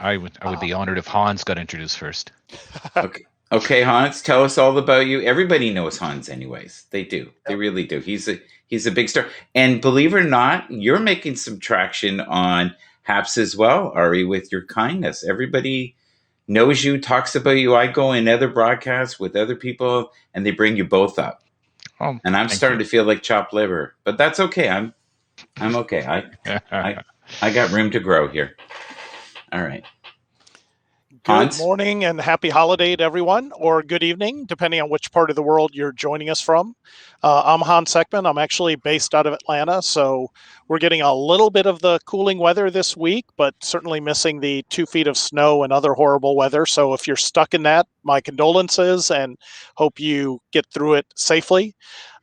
I would be honored if Hans got introduced first. Okay. Okay, Hans, tell us all about you. Everybody knows Hans anyways. They do. They Yep. really do. He's a big star. And believe it or not, you're making some traction on Haps as well, Ari, with your kindness. Everybody knows you, talks about you. I go in other broadcasts with other people and they bring you both up. Oh, And I'm thank starting you. to feel like chopped liver. But that's okay. I'm okay. I got room to grow here. All right. Good Hans? morning and happy holiday to everyone, or good evening, depending on which part of the world you're joining us from. I'm Hans Seckman. I'm actually based out of Atlanta, so we're getting a little bit of the cooling weather this week, but certainly missing the 2 feet of snow and other horrible weather. So if you're stuck in that, my condolences and hope you get through it safely.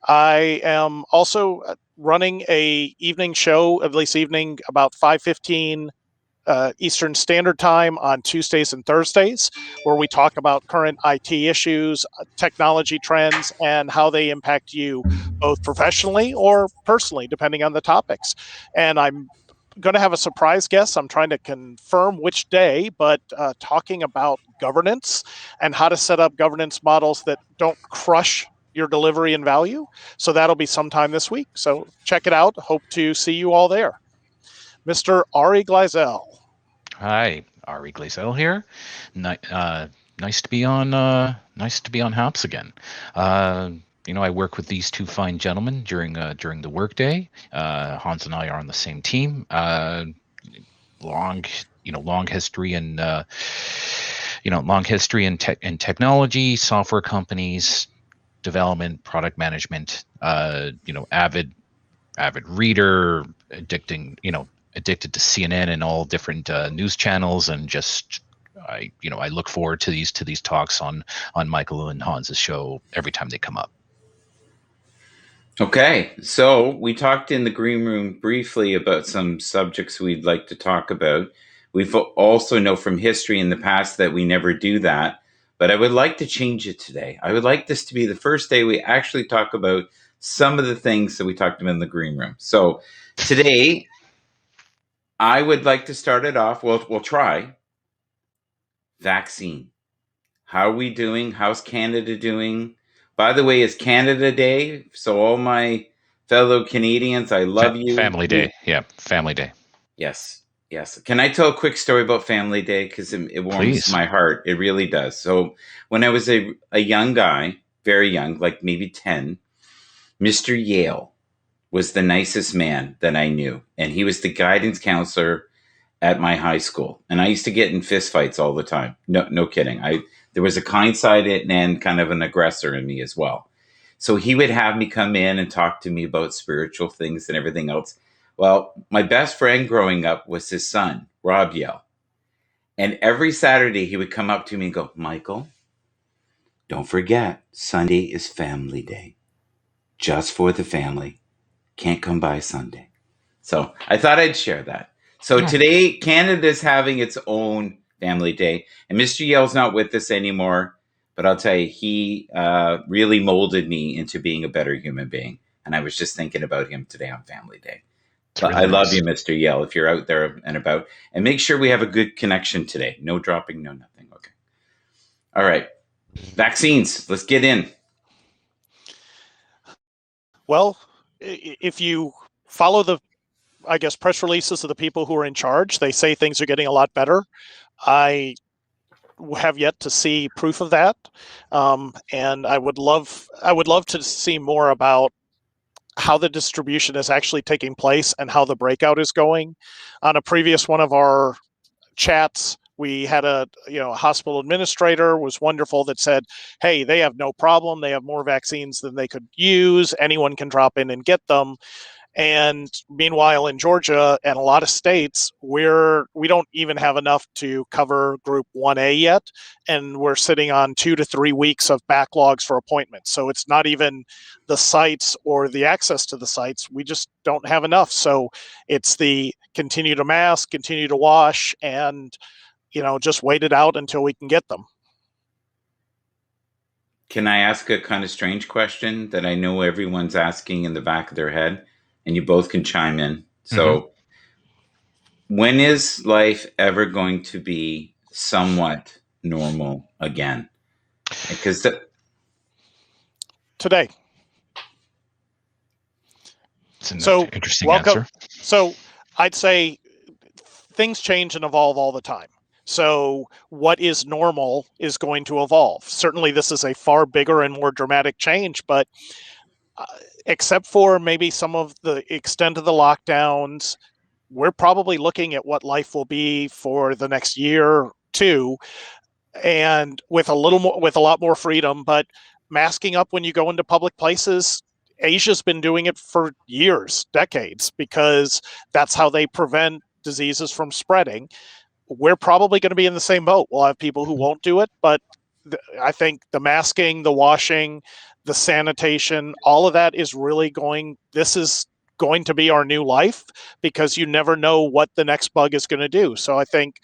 I am also running a evening show, at least evening, about 5:15 Eastern Standard Time on Tuesdays and Thursdays, where we talk about current IT issues, technology trends, and how they impact you both professionally or personally, depending on the topics. And I'm going to have a surprise guest. I'm trying to confirm which day, but talking about governance and how to set up governance models that don't crush your delivery and value. So that'll be sometime this week. So check it out. Hope to see you all there. Mr. Ari Gleisel. Hi, Ari Glazel here. Nice to be on. Nice to be on Haps again. I work with these two fine gentlemen during the workday. Hans and I are on the same team. Long history and long history in technology, software companies, development, product management. Avid reader, addicted to CNN and all different news channels, and just I look forward to these talks on Michael and Hans's show every time they come up. Okay, so we talked in the green room briefly about some subjects we'd like to talk about. We've also know from history in the past that we never do that, but I would like to change it today. I would like this to be the first day we actually talk about some of the things that we talked about in the green room. So today, I would like to start it off. We'll try vaccine. How are we doing? How's Canada doing? By the way, it's Canada Day, so all my fellow Canadians, I love you. Family Day. Yeah, Family Day. Yes. Can I tell a quick story about Family Day? Because it warms Please. my heart. It really does. So when I was a young guy, very young, like maybe 10, Mr. Yale was the nicest man that I knew. And he was the guidance counselor at my high school. And I used to get in fistfights all the time. No kidding. There was a kind side and kind of an aggressor in me as well. So he would have me come in and talk to me about spiritual things and everything else. Well, my best friend growing up was his son, Rob Yale. And every Saturday he would come up to me and go, Michael, don't forget, Sunday is Family Day. Just for the family. Can't come by Sunday. So I thought I'd share that. So today, Canada's having its own Family Day. And Mr. Yale's not with us anymore. But I'll tell you, he really molded me into being a better human being. And I was just thinking about him today on Family Day. Really I love you, Mr. Yale, if you're out there and about. And make sure we have a good connection today. No dropping, no nothing. Okay. All right. Vaccines. Let's get in. Well, if you follow the, press releases of the people who are in charge, they say things are getting a lot better. I have yet to see proof of that. And I would love to see more about how the distribution is actually taking place and how the breakout is going. On a previous one of our chats, we had a hospital administrator was wonderful that said, hey, they have no problem. They have more vaccines than they could use. Anyone can drop in and get them. And meanwhile, in Georgia and a lot of states, we don't even have enough to cover Group 1A yet, and we're sitting on 2 to 3 weeks of backlogs for appointments. So it's not even the sites or the access to the sites. We just don't have enough. So it's the continue to mask, continue to wash, and just wait it out until we can get them. Can I ask a kind of strange question that I know everyone's asking in the back of their head? And you both can chime in. So when is life ever going to be somewhat normal again? Because Today. It's an So interesting welcome. answer. So I'd say things change and evolve all the time. So what is normal is going to evolve. Certainly, this is a far bigger and more dramatic change, but uh, except for maybe some of the extent of the lockdowns, we're probably looking at what life will be for the next year or two, and with a lot more freedom. But masking up when you go into public places, Asia's been doing it for years, decades, because that's how they prevent diseases from spreading. We're probably going to be in the same boat. We'll have people who won't do it, but I think the masking, the washing, the sanitation, all of that is really this is going to be our new life, because you never know what the next bug is going to do. So I think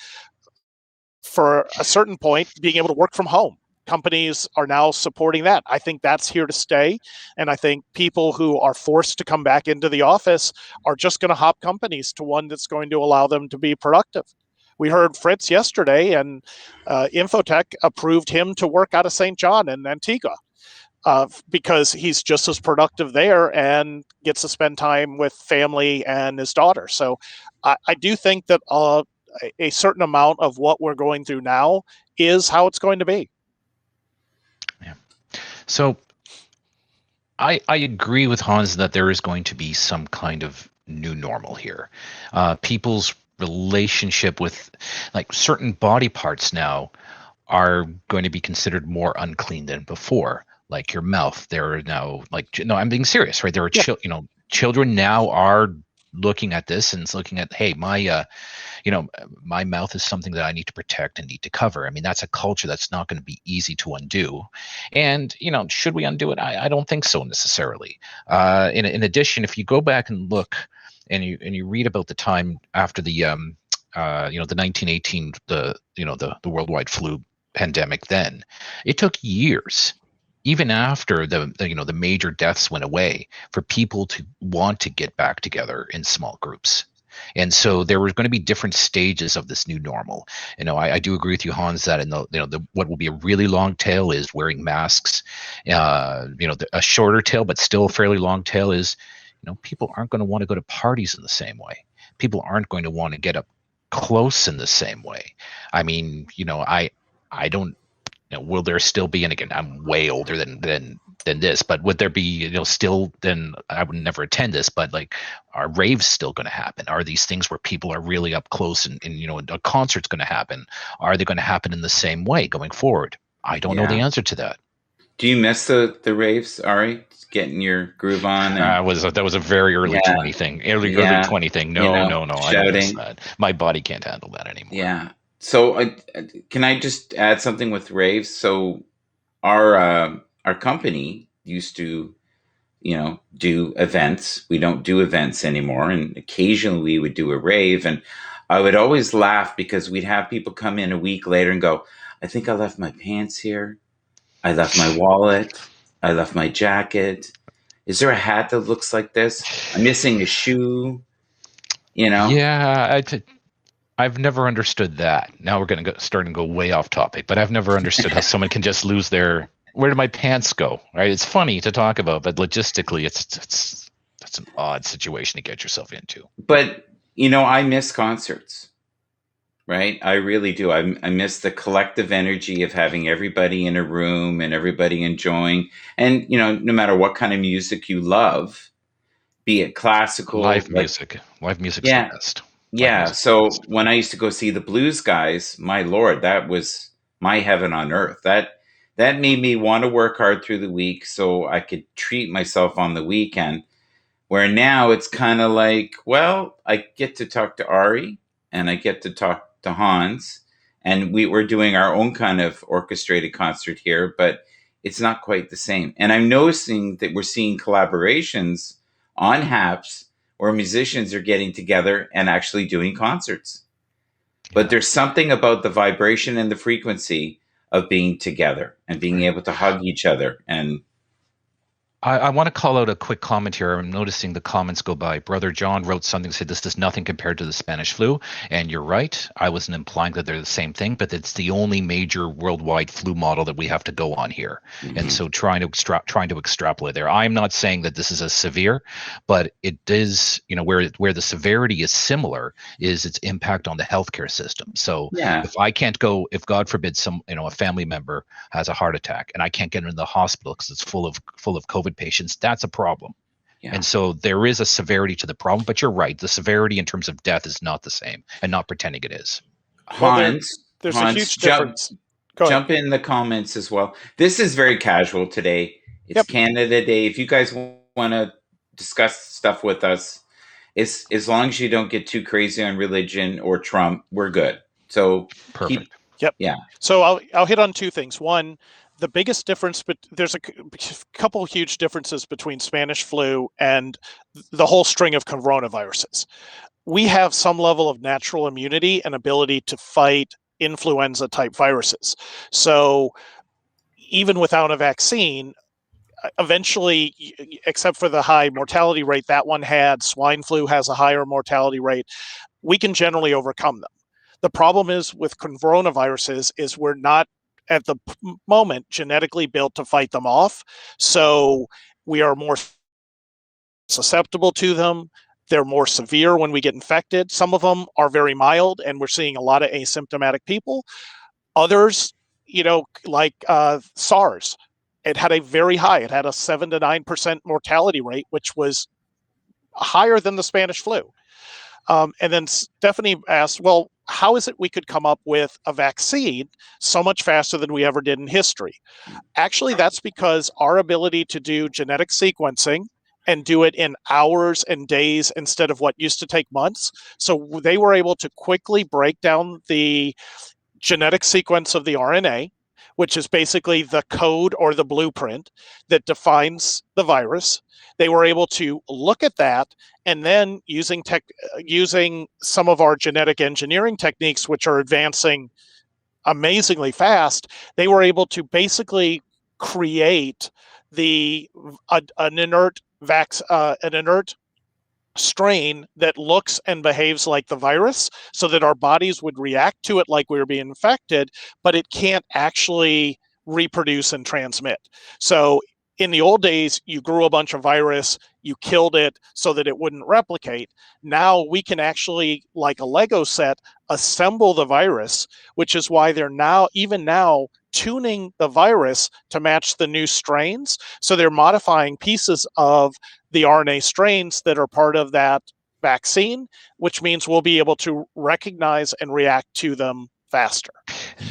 for a certain point, being able to work from home, companies are now supporting that. I think that's here to stay. And I think people who are forced to come back into the office are just going to hop companies to one that's going to allow them to be productive. We heard Fritz yesterday, and Infotech approved him to work out of St. John in Antigua, because he's just as productive there and gets to spend time with family and his daughter. So I do think that a certain amount of what we're going through now is how it's going to be. Yeah. So I agree with Hans that there is going to be some kind of new normal here. People's relationship with like certain body parts now are going to be considered more unclean than before. Like your mouth, there are now no, I'm being serious, right? There are children now are looking at this and looking at, hey, my mouth is something that I need to protect and need to cover. I mean, that's a culture that's not going to be easy to undo. And, should we undo it? I don't think so necessarily. In addition, if you go back and look and you read about the time after the 1918, the worldwide flu pandemic, then it took years, even after the major deaths went away, for people to want to get back together in small groups. And so there were going to be different stages of this new normal. I do agree with you, Hans, that in what will be a really long tail is wearing masks. A shorter tail, but still a fairly long tail is, people aren't going to want to go to parties in the same way. People aren't going to want to get up close in the same way. I mean, I don't. Will there still be? And again, I'm way older than this, but would there be, still? Then I would never attend this. But like, are raves still going to happen? Are these things where people are really up close and a concert's going to happen? Are they going to happen in the same way going forward? I don't know the answer to that. Do you miss the raves, Ari? Getting your groove on? That was a very early 20 thing. Early 20 thing. No, shouting. I don't miss that. My body can't handle that anymore. Yeah. So can I just add something with raves? So our company used to, do events. We don't do events anymore, and occasionally we would do a rave. And I would always laugh because we'd have people come in a week later and go, "I think I left my pants here. I left my wallet. I left my jacket. Is there a hat that looks like this? I'm missing a shoe." Yeah, I've never understood that. Now we're going to starting to go way off topic, but I've never understood how someone can just lose their. Where did my pants go? Right? It's funny to talk about, but logistically, that's an odd situation to get yourself into. But I miss concerts. Right? I really do. I miss the collective energy of having everybody in a room and everybody enjoying. And, no matter what kind of music you love, be it classical. Live music's the best. Yeah. So when I used to go see the blues guys, my Lord, that was my heaven on earth. That made me want to work hard through the week so I could treat myself on the weekend. Where now it's kind of like, well, I get to talk to Ari and I get to talk to Hans, and we're doing our own kind of orchestrated concert here, but it's not quite the same. And I'm noticing that we're seeing collaborations on HAPS where musicians are getting together and actually doing concerts. But there's something about the vibration and the frequency of being together and being able to hug each other. And I want to call out a quick comment here. I'm noticing the comments go by. Brother John wrote something, said this is nothing compared to the Spanish flu. And you're right. I wasn't implying that they're the same thing, but it's the only major worldwide flu model that we have to go on here. And so trying to extrapolate there. I'm not saying that this is as severe, but it is, where the severity is similar is its impact on the healthcare system. So Yeah. if God forbid a family member has a heart attack and I can't get into the hospital because it's full of COVID patients, that's a problem. Yeah. And so there is a severity to the problem, but you're right. The severity in terms of death is not the same, and not pretending it is. Hans, there's a huge difference. Go ahead. Jump in the comments as well. This is very casual today. It's Canada Day. If you guys want to discuss stuff with us, as long as you don't get too crazy on religion or Trump, we're good. So Perfect. So I'll hit on two things. One, the biggest difference, but there's a couple huge differences between Spanish flu and the whole string of coronaviruses. We have some level of natural immunity and ability to fight influenza type viruses. So even without a vaccine, eventually, except for the high mortality rate that one had, swine flu has a higher mortality rate, we can generally overcome them. The problem is with coronaviruses is we're not at the moment genetically built to fight them off. So we are more susceptible to them. They're more severe when we get infected. Some of them are very mild, and we're seeing a lot of asymptomatic people. Others, like SARS, it had a 7 to 9% mortality rate, which was higher than the Spanish flu. And then Stephanie asked, well, how is it we could come up with a vaccine so much faster than we ever did in history? Actually, that's because our ability to do genetic sequencing and do it in hours and days instead of what used to take months. So they were able to quickly break down the genetic sequence of the RNA, which is basically the code or the blueprint that defines the virus. They were able to look at that, and then using some of our genetic engineering techniques, which are advancing amazingly fast, they were able to basically create an inert strain that looks and behaves like the virus, so that our bodies would react to it like we were being infected, but it can't actually reproduce and transmit. So in the old days, you grew a bunch of virus, you killed it so that it wouldn't replicate. Now we can actually, like a Lego set, assemble the virus, which is why they're even now tuning the virus to match the new strains. So they're modifying pieces of the RNA strains that are part of that vaccine, which means we'll be able to recognize and react to them faster.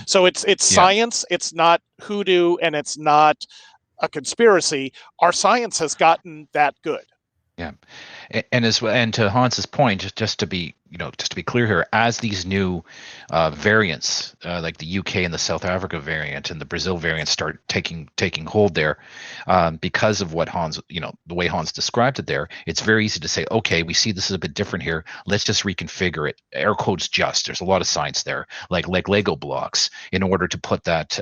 So it's science, it's not hoodoo, and it's not a conspiracy. Our science has gotten that good. Yeah, and to Hans's point, just to be clear here, as these new variants, like the UK and the South Africa variant and the Brazil variant, start taking hold there, because of what Hans, the way Hans described it there, it's very easy to say, okay, we see this is a bit different here. Let's just reconfigure it. Air quotes just. There's a lot of science there, like Lego blocks, in order to put that,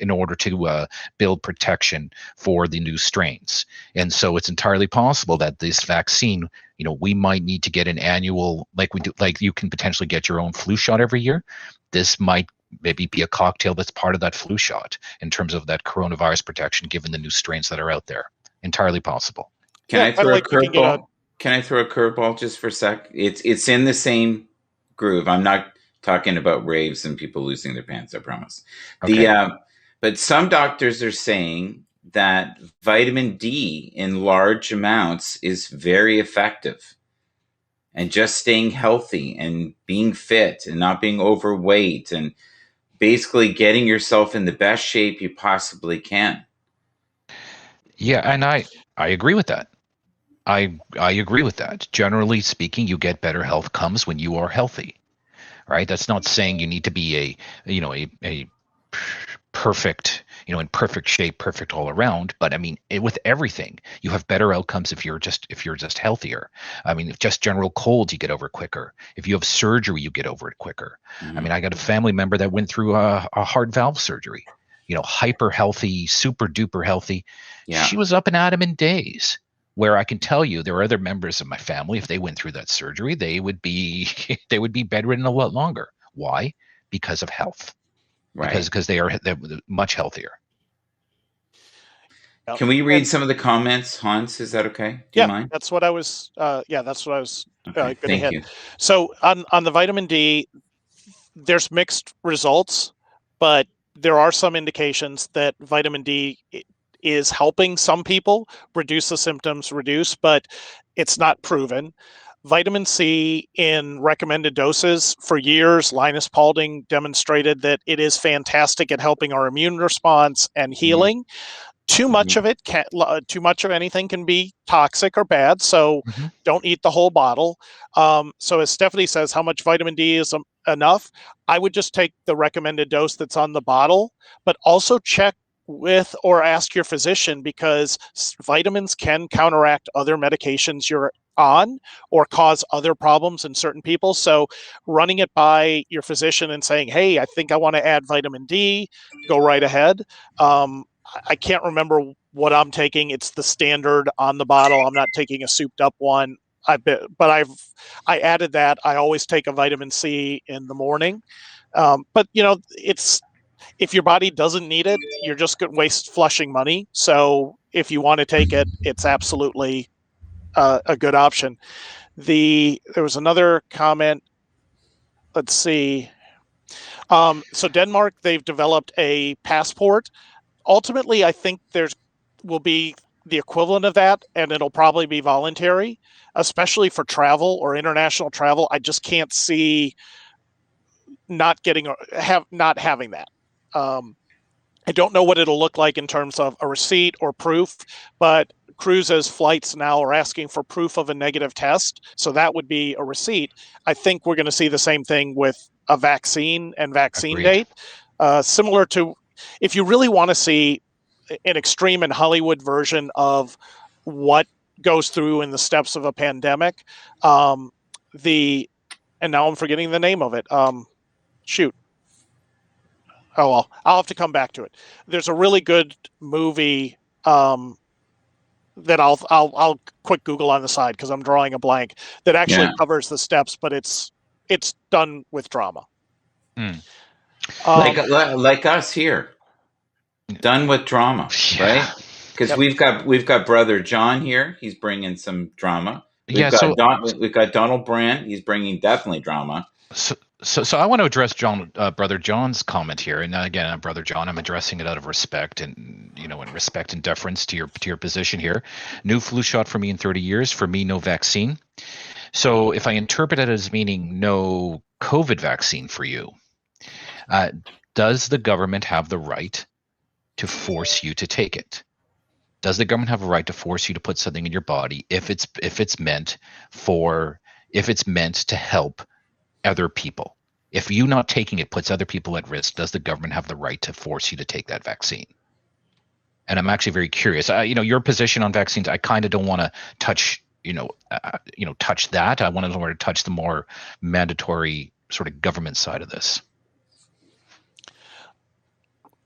in order to build protection for the new strains. And so it's entirely possible that this vaccine, we might need to get an annual, like you can potentially get your own flu shot every year. This might maybe be a cocktail that's part of that flu shot in terms of that coronavirus protection, given the new strains that are out there. Entirely possible. Can I throw a curveball? Can I throw a curveball just for a sec? It's in the same groove. I'm not talking about raves and people losing their pants, I promise. Okay. But some doctors are saying that vitamin D in large amounts is very effective, and just staying healthy and being fit and not being overweight and basically getting yourself in the best shape you possibly can. Yeah, and I agree with that. I agree with that. Generally speaking, you get better health comes when you are healthy, right? That's not saying you need to be a perfect, in perfect shape, perfect all around. But I mean, with everything, you have better outcomes if you're just healthier. I mean, if just general colds, you get over it quicker. If you have surgery, you get over it quicker. I mean, I got a family member that went through a heart valve surgery. hyper healthy, super duper healthy. Yeah. She was up and at 'em in days. Where I can tell you there are other members of my family, if they went through that surgery, they would be they would be bedridden a lot longer. Why? Because of health. Right. Because they're much healthier. Can we read some of the comments, Hans? Is that okay? Do you mind? That's what I was. That's what I was Okay. going to Thank hit. you. So on the vitamin D, there's mixed results, but there are some indications that vitamin D is helping some people reduce the symptoms, but it's not proven. Vitamin C in recommended doses for years, Linus Paulding demonstrated that it is fantastic at helping our immune response and healing. Too much of it too much of anything can be toxic or bad, so don't eat the whole bottle. So as Stephanie says, how much vitamin D is enough? I would just take the recommended dose that's on the bottle, but also check with or ask your physician, because vitamins can counteract other medications you're on or cause other problems in certain people. So running it by your physician and saying, hey, I think I want to add vitamin D, go right ahead. I can't remember what I'm taking. It's the standard on the bottle. I'm not taking a souped up one. I added that. I always take a vitamin C in the morning. But it's, if your body doesn't need it, you're just going to waste flushing money. So if you want to take it, it's absolutely a good option. There was another comment. Let's see. So Denmark, they've developed a passport. Ultimately, I think will be the equivalent of that, and it'll probably be voluntary, especially for travel or international travel. I just can't see not having that. I don't know what it'll look like in terms of a receipt or proof, but cruises, flights now are asking for proof of a negative test, so that would be a receipt. I think we're going to see the same thing with a vaccine and vaccine Agreed. date, similar to, if you really want to see an extreme and Hollywood version of what goes through in the steps of a pandemic, and now I'm forgetting the name of it. Shoot. Oh well, I'll have to come back to it. There's a really good movie that I'll quick Google on the side because I'm drawing a blank, that actually covers the steps, but it's done with drama. Like us here, done with drama, right? Because we've got brother John here. He's bringing some drama. We've got Donald Brandt. He's bringing definitely drama. So I want to address brother John's comment here, and again, brother John, I'm addressing it out of respect and respect and deference to your position here. New flu shot for me in 30 years. For me, no vaccine. So if I interpret it as meaning no COVID vaccine for you, does the government have the right to force you to take it? Does the government have a right to force you to put something in your body if it's meant to help other people? If you not taking it puts other people at risk, does the government have the right to force you to take that vaccine? And I'm actually very curious. Your position on vaccines, I kind of don't want to touch. Touch that. I want to touch the more mandatory sort of government side of this.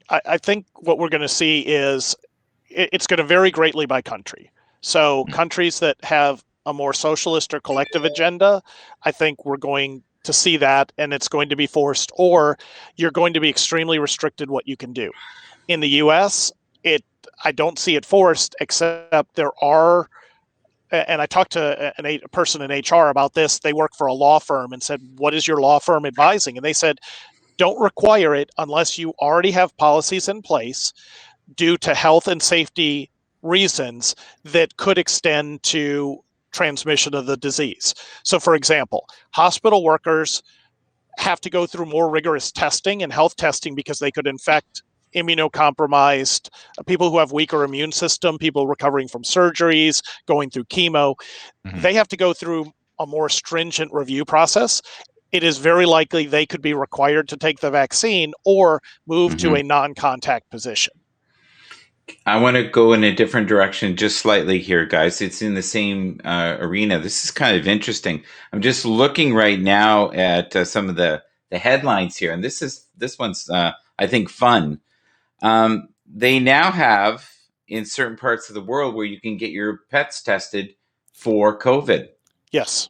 I think what we're going to see is it's going to vary greatly by country. So countries that have a more socialist or collective agenda, I think we're going to see that, and it's going to be forced, or you're going to be extremely restricted what you can do. In the US, I don't see it forced, except there are, and I talked to a person in HR about this. They work for a law firm and said, what is your law firm advising? And they said, don't require it unless you already have policies in place due to health and safety reasons that could extend to transmission of the disease. So, for example, hospital workers have to go through more rigorous testing and health testing because they could infect immunocompromised people who have weaker immune system, people recovering from surgeries, going through chemo. They have to go through a more stringent review process. It is very likely they could be required to take the vaccine or move to a non-contact position. I want to go in a different direction just slightly here, guys. It's in the same arena. This is kind of interesting. I'm just looking right now at some of the headlines here, and this one's I think fun. They now have in certain parts of the world where you can get your pets tested for COVID. Yes.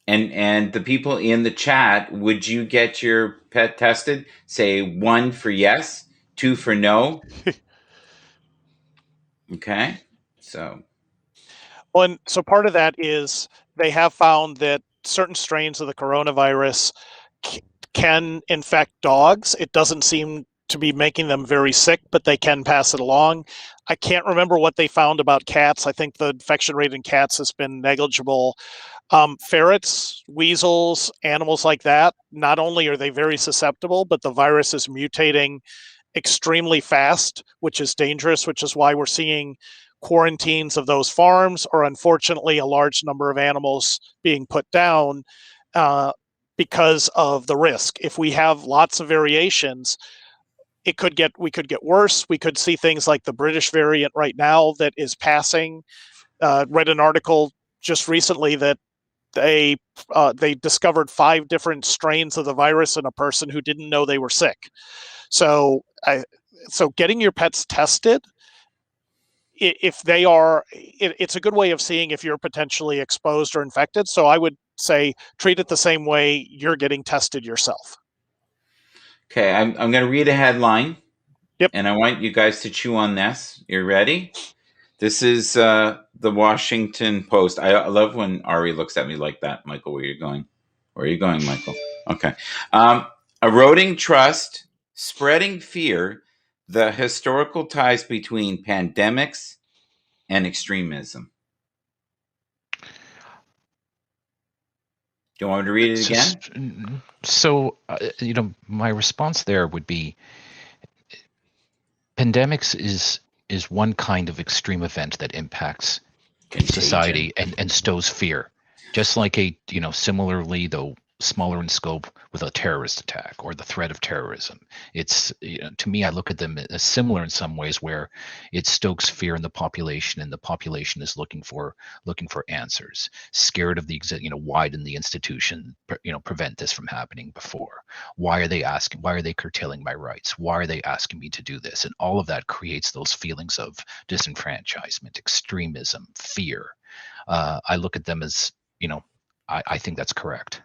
And the people in the chat, would you get your pet tested? Say 1 for yes, 2 for no. Okay. So Well, and so part of that is they have found that certain strains of the coronavirus can infect dogs. It doesn't seem to be making them very sick, but they can pass it along. I can't remember what they found about cats. I think the infection rate in cats has been negligible. Ferrets, weasels, animals like that, not only are they very susceptible, but the virus is mutating extremely fast, which is dangerous, which is why we're seeing quarantines of those farms, or unfortunately, a large number of animals being put down because of the risk. If we have lots of variations, we could get worse. We could see things like the British variant right now that is passing. Read an article just recently that they discovered 5 different strains of the virus in a person who didn't know they were sick. So getting your pets tested, if they are, it's a good way of seeing if you're potentially exposed or infected. So I would say treat it the same way you're getting tested yourself. okay, I'm going to read a headline. Yep. And I want you guys to chew on this. You ready? This is the Washington Post. I love when Ari looks at me like that. Michael, where are you going? Where are you going, Michael? Okay. Eroding trust, spreading fear, the historical ties between pandemics and extremism. Do you want me to read it again? So, my response there would be pandemics is one kind of extreme event that impacts society and stows fear, just like similarly, though smaller in scope, with a terrorist attack or the threat of terrorism. It's to me, I look at them as similar in some ways, where it stokes fear in the population, and the population is looking for answers, scared of why didn't the institution prevent this from happening before? Why are they curtailing my rights? Why are they asking me to do this? And all of that creates those feelings of disenfranchisement, extremism, fear. I look at them as, I think that's correct.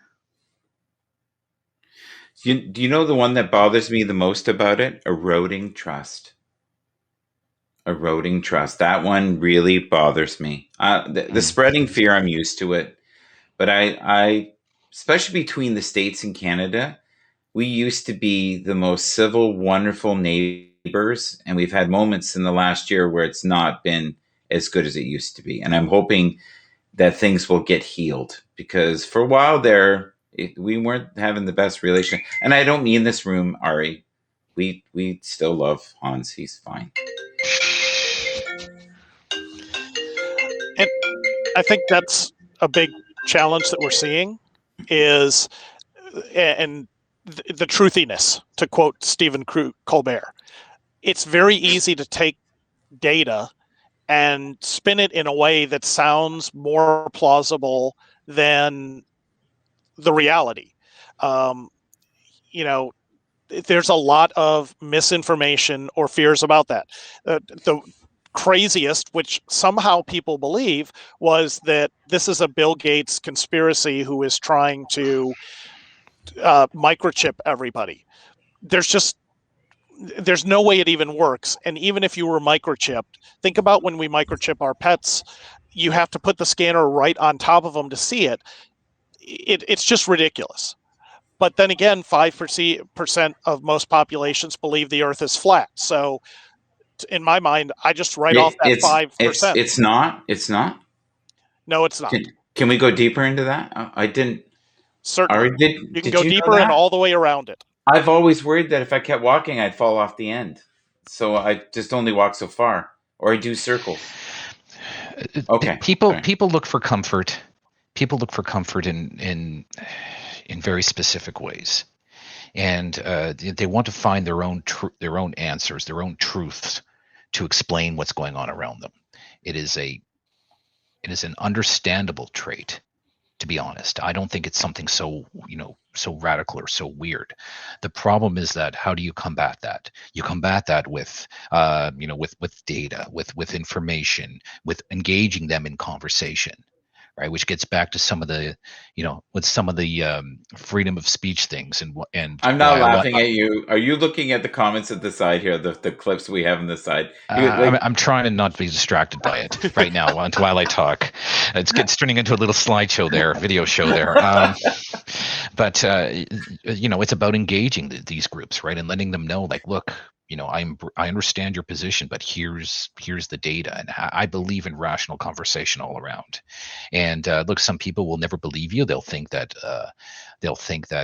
Do you know the one that bothers me the most about it? Eroding trust. Eroding trust. That one really bothers me. The spreading fear, I'm used to it. But I, especially between the States and Canada, we used to be the most civil, wonderful neighbors. And we've had moments in the last year where it's not been as good as it used to be. And I'm hoping that things will get healed, because for a while there, we weren't having the best relation. And I don't mean this room, Ari. We still love Hans. He's fine. And I think that's a big challenge that we're seeing is, and the truthiness, to quote Stephen Colbert. It's very easy to take data and spin it in a way that sounds more plausible than the reality. There's a lot of misinformation or fears about that. The craziest, which somehow people believe, was that this is a Bill Gates conspiracy who is trying to microchip everybody. There's no way it even works. And even if you were microchipped, think about when we microchip our pets, you have to put the scanner right on top of them to see it. It's just ridiculous. But then again, 5% of most populations believe the earth is flat. So in my mind, I just write off that 5%. It's not? It's not? No, it's not. Can we go deeper into that? I didn't. Certainly. You can go deeper and all the way around it. I've always worried that if I kept walking, I'd fall off the end. So I just only walk so far, or I do circles. Okay. People look for comfort. People look for comfort in very specific ways, and they want to find their own answers, their own truths to explain what's going on around them. It is an understandable trait, to be honest. I don't think it's something so, so radical or so weird. The problem is that how do you combat that? You combat that with, with data, with information, with engaging them in conversation, right? Which gets back to some of the, with some of the freedom of speech things, and I'm not why I want. laughing at you. Are you looking at the comments at the side here, the clips we have on the side? I'm trying to not be distracted by it right now while I talk. It's turning into a little slideshow there, video show there. But it's about engaging these groups, right, and letting them know, like, look, I understand your position, but here's the data, and I believe in rational conversation all around. And look, some people will never believe you. They'll think that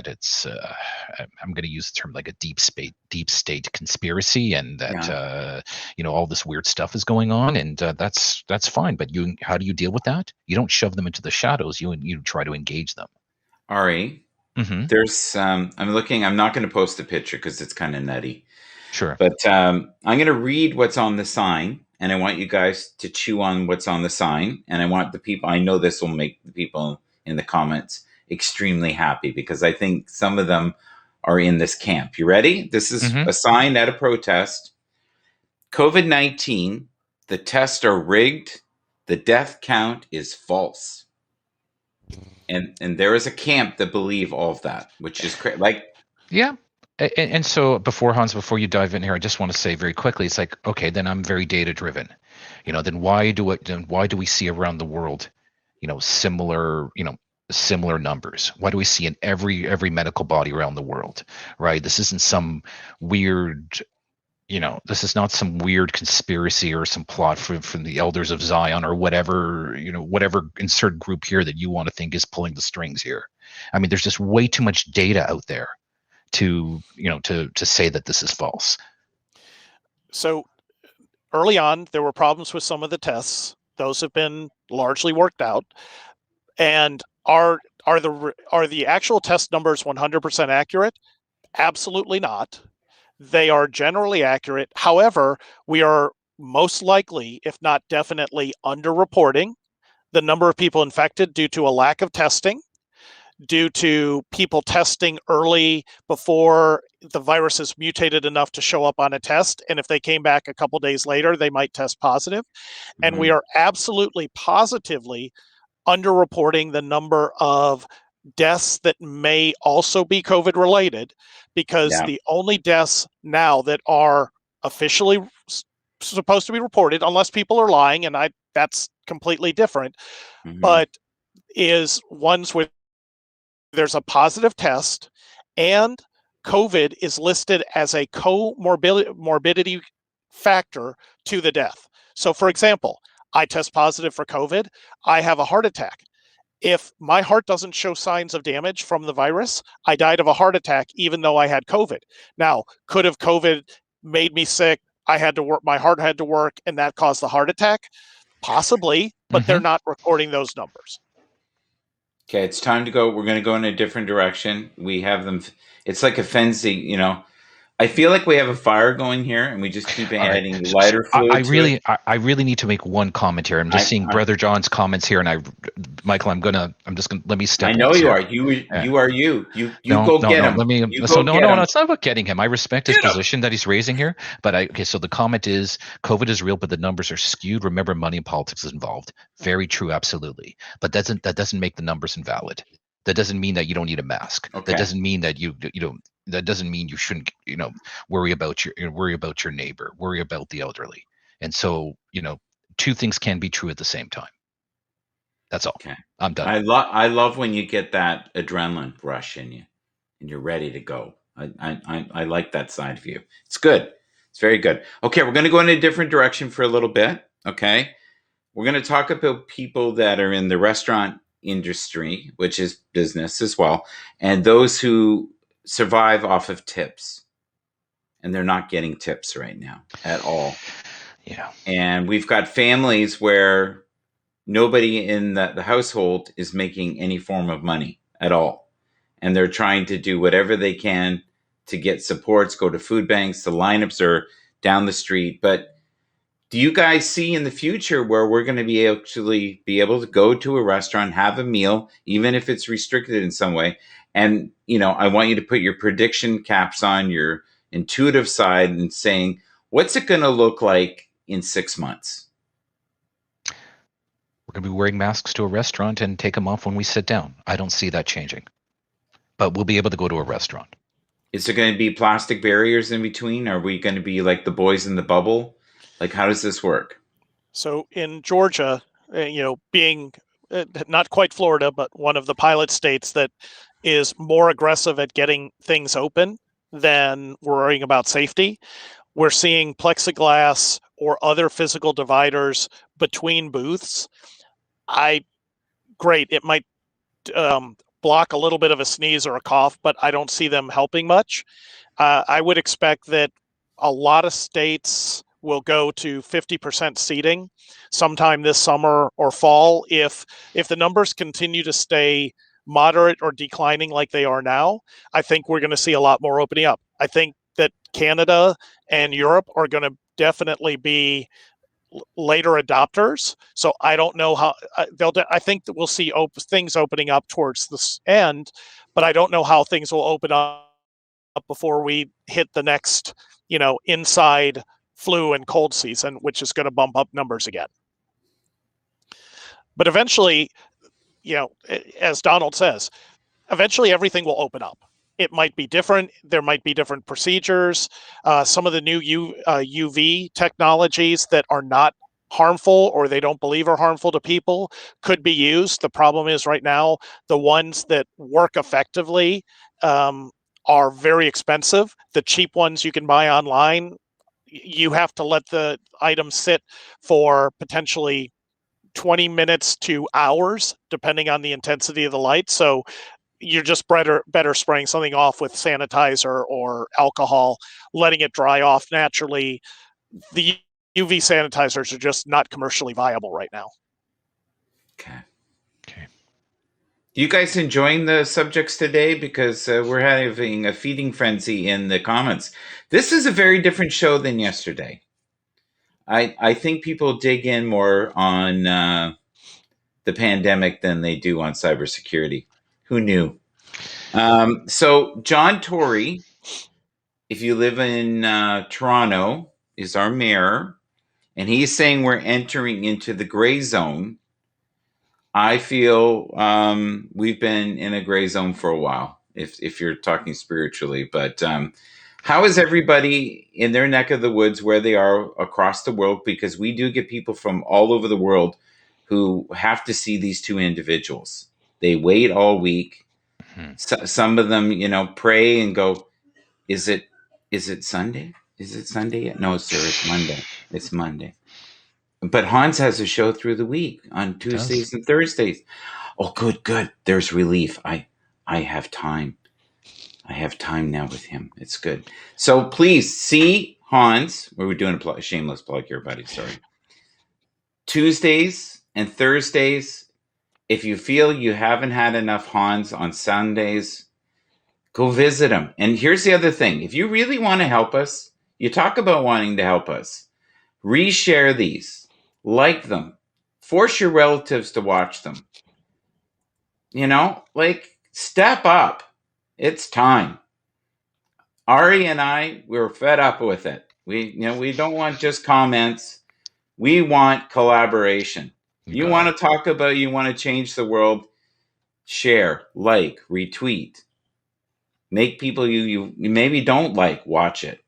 it's I'm going to use the term like a deep state conspiracy, and that all this weird stuff is going on, and that's fine. But how do you deal with that? You don't shove them into the shadows. You try to engage them. Ari, there's I'm looking. I'm not going to post a picture because it's kind of nutty. Sure. But I'm going to read what's on the sign, and I want you guys to chew on what's on the sign. And I want the people, I know this will make the people in the comments extremely happy, because I think some of them are in this camp. You ready? This is a sign at a protest. COVID-19, the tests are rigged. The death count is false. And there is a camp that believe all of that, which is yeah. And so before you dive in here, I just want to say very quickly, it's like, okay, then I'm very data driven. Then why do we see around the world, similar numbers? Why do we see in every medical body around the world, right? This isn't some weird, this is not some weird conspiracy or some plot from the elders of Zion or whatever, whatever insert group here that you want to think is pulling the strings here. I mean, there's just way too much data out there to say that this is false. So early on, there were problems with some of the tests. Those have been largely worked out. And are the actual test numbers 100% accurate? Absolutely not. They are generally accurate. However, we are most likely, if not definitely, underreporting the number of people infected due to a lack of testing, due to people testing early before the virus is mutated enough to show up on a test. And if they came back a couple days later, they might test positive. And we are absolutely positively underreporting the number of deaths that may also be COVID related, because the only deaths now that are officially supposed to be reported, unless people are lying, and that's completely different, but is ones where there's a positive test and COVID is listed as a comorbidity factor to the death. So for example, I test positive for COVID, I have a heart attack. If my heart doesn't show signs of damage from the virus, I died of a heart attack even though I had COVID. Now, could have COVID made me sick? I had to work, my heart had to work, and that caused the heart attack? Possibly, but they're not recording those numbers. Okay, it's time to go. We're going to go in a different direction. We have them. It's like a frenzy, I feel like we have a fire going here, and we just keep adding lighter fluid. I really need to make one comment here. I'm just seeing Brother John's comments here, and Michael, I'm just gonna let me step. I know you are. You are you. You go get him. No, it's not about getting him. I respect his position that he's raising here, but so the comment is COVID is real, but the numbers are skewed. Remember, money and politics is involved. Very true, absolutely. But that doesn't make the numbers invalid. That doesn't mean that you don't need a mask. Okay. That doesn't mean that that doesn't mean you shouldn't, worry about your neighbor, worry about the elderly. And so, two things can be true at the same time. That's all. Okay. I'm done. I love when you get that adrenaline rush in you and you're ready to go. I like that side of you. It's good. It's very good. Okay. We're going to go in a different direction for a little bit. Okay. We're going to talk about people that are in the restaurant industry, which is business as well, and those who survive off of tips, and they're not getting tips right now at all. Yeah. And we've got families where nobody in the household is making any form of money at all, and they're trying to do whatever they can to get supports, go to food banks. The lineups are down the street. But do you guys see in the future where we're going to be able to go to a restaurant, have a meal, even if it's restricted in some way? And, I want you to put your prediction caps on, your intuitive side, and saying, what's it going to look like in 6 months? We're going to be wearing masks to a restaurant and take them off when we sit down. I don't see that changing. But we'll be able to go to a restaurant. Is there going to be plastic barriers in between? Are we going to be like the boys in the bubble? Like, how does this work? So in Georgia, being not quite Florida, but one of the pilot states that is more aggressive at getting things open than worrying about safety, we're seeing plexiglass or other physical dividers between booths. Great, it might block a little bit of a sneeze or a cough, but I don't see them helping much. I would expect that a lot of states will go to 50% seating sometime this summer or fall. If the numbers continue to stay moderate or declining like they are now, I think we're going to see a lot more opening up. I think that Canada and Europe are going to definitely be later adopters. So I don't know how I think that we'll see things opening up towards this end, but I don't know how things will open up before we hit the next, inside flu and cold season, which is going to bump up numbers again. But eventually, as Donald says, eventually everything will open up. It might be different. There might be different procedures. Some of the new UV technologies that are not harmful or they don't believe are harmful to people could be used. The problem is right now, the ones that work effectively are very expensive. The cheap ones you can buy online, you have to let the item sit for potentially 20 minutes to hours, depending on the intensity of the light. So you're just better spraying something off with sanitizer or alcohol, letting it dry off naturally. The UV sanitizers are just not commercially viable right now. Okay. You guys enjoying the subjects today? Because we're having a feeding frenzy in the comments. This is a very different show than yesterday. I think people dig in more on the pandemic than they do on cybersecurity. Who knew? So John Tory, if you live in Toronto, is our mayor, and he's saying we're entering into the gray zone. I feel we've been in a gray zone for a while, if you're talking spiritually. But how is everybody in their neck of the woods where they are across the world? Because we do get people from all over the world who have to see these two individuals. They wait all week. Mm-hmm. Some of them, pray and go, is it Sunday? Is it Sunday yet? No, sir, it's Monday. It's Monday. But Hans has a show through the week on Tuesdays and Thursdays. Oh, good. There's relief. I have time. I have time now with him. It's good. So please see Hans. We're doing a shameless plug here, buddy. Sorry. Tuesdays and Thursdays. If you feel you haven't had enough Hans on Sundays, go visit him. And here's the other thing. If you really want to help us, you talk about wanting to help us, reshare these. Like them. Force your relatives to watch them. Step up. It's time. Ari and I, we're fed up with it. We don't want just comments. We want collaboration. You want to talk about, you want to change the world, share, like, retweet. Make people you maybe don't like watch it.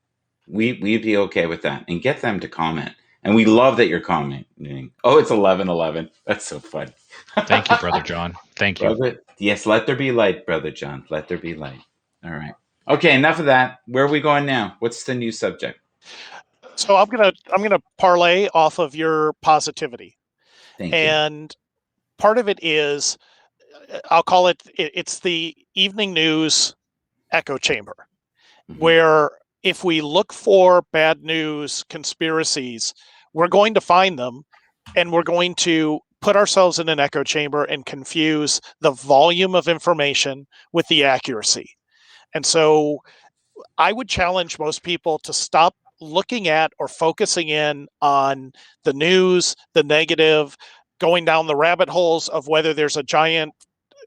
We'd be okay with that. And get them to comment. And we love that you're commenting. Oh, it's 11:11. That's so fun. Thank you, Brother John. Thank you. Yes, let there be light, Brother John. Let there be light. All right. Okay, enough of that. Where are we going now? What's the new subject? So I'm gonna parlay off of your positivity. Thank you. And part of it is, I'll call it's the evening news echo chamber, where if we look for bad news, conspiracies, we're going to find them, and we're going to put ourselves in an echo chamber and confuse the volume of information with the accuracy. And so I would challenge most people to stop looking at or focusing in on the news, the negative, going down the rabbit holes of whether there's a giant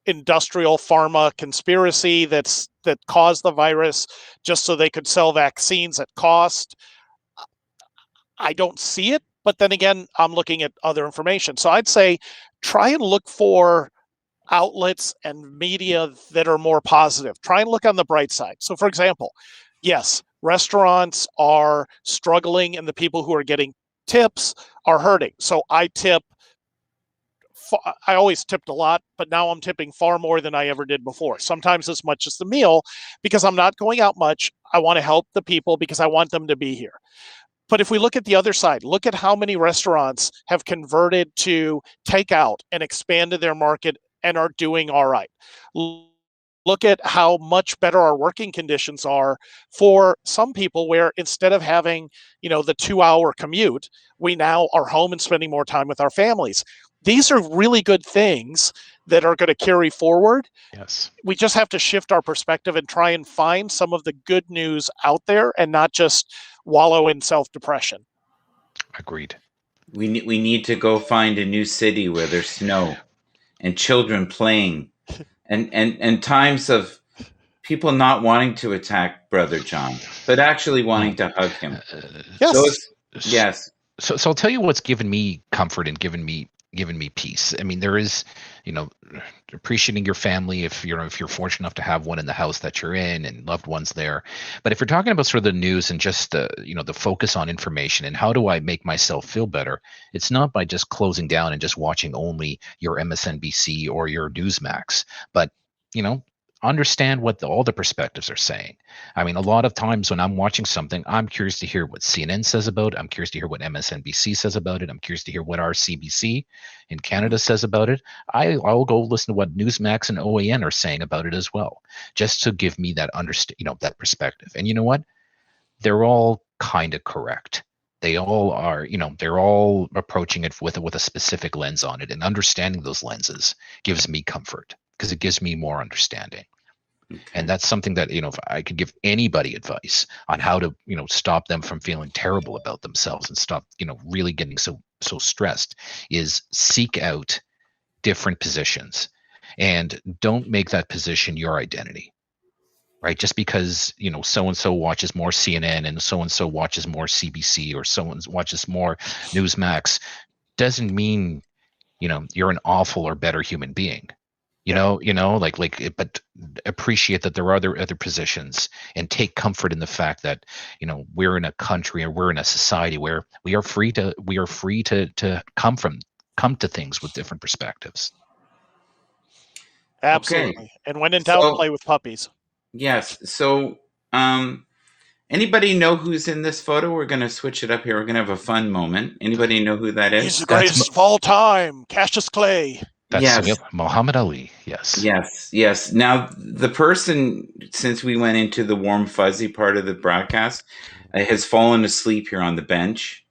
industrial pharma conspiracy that caused the virus just so they could sell vaccines at cost. I don't see it, but then again, I'm looking at other information. So I'd say try and look for outlets and media that are more positive. Try and look on the bright side. So, for example, yes, restaurants are struggling and the people who are getting tips are hurting. So I always tipped a lot, but now I'm tipping far more than I ever did before, sometimes as much as the meal, because I'm not going out much. I want to help the people because I want them to be here. But if we look at the other side, look at how many restaurants have converted to takeout and expanded their market and are doing all right. Look at how much better our working conditions are for some people, where instead of having, the 2-hour commute, we now are home and spending more time with our families. These are really good things that are going to carry forward. Yes. We just have to shift our perspective and try and find some of the good news out there and not just wallow in self-depression. Agreed. We need to go find a new city where there's snow and children playing and times of people not wanting to attack Brother John, but actually wanting to hug him. Yes. Yes. So I'll tell you what's given me comfort and given me peace. I mean, there is, appreciating your family if you're fortunate enough to have one in the house that you're in and loved ones there. But if you're talking about sort of the news and just the focus on information and how do I make myself feel better, it's not by just closing down and just watching only your MSNBC or your Newsmax, but understand what all the perspectives are saying. I mean, a lot of times when I'm watching something, I'm curious to hear what CNN says about it. I'm curious to hear what MSNBC says about it. I'm curious to hear what our CBC in Canada says about it. I'll go listen to what Newsmax and OAN are saying about it as well, just to give me that that perspective. And you know what? They're all kind of correct. They all are, they're all approaching it with a specific lens on it, and understanding those lenses gives me comfort because it gives me more understanding. Okay. And that's something that, if I could give anybody advice on how to, stop them from feeling terrible about themselves and stop, really getting so stressed, is seek out different positions and don't make that position your identity. Right? Just because, so-and-so watches more CNN and so-and-so watches more CBC or so-and watches more Newsmax doesn't mean, you're an awful or better human being. But appreciate that there are other positions and take comfort in the fact that, we're in a country or we're in a society where we are free to come to things with different perspectives. Absolutely. Okay. And when in doubt, play with puppies. Yes. So, anybody know who's in this photo? We're going to switch it up here. We're going to have a fun moment. Anybody know who that is? He's the greatest of all time, Cassius Clay. That's Muhammad Ali. Yes. Yes. Now, the person, since we went into the warm, fuzzy part of the broadcast, has fallen asleep here on the bench.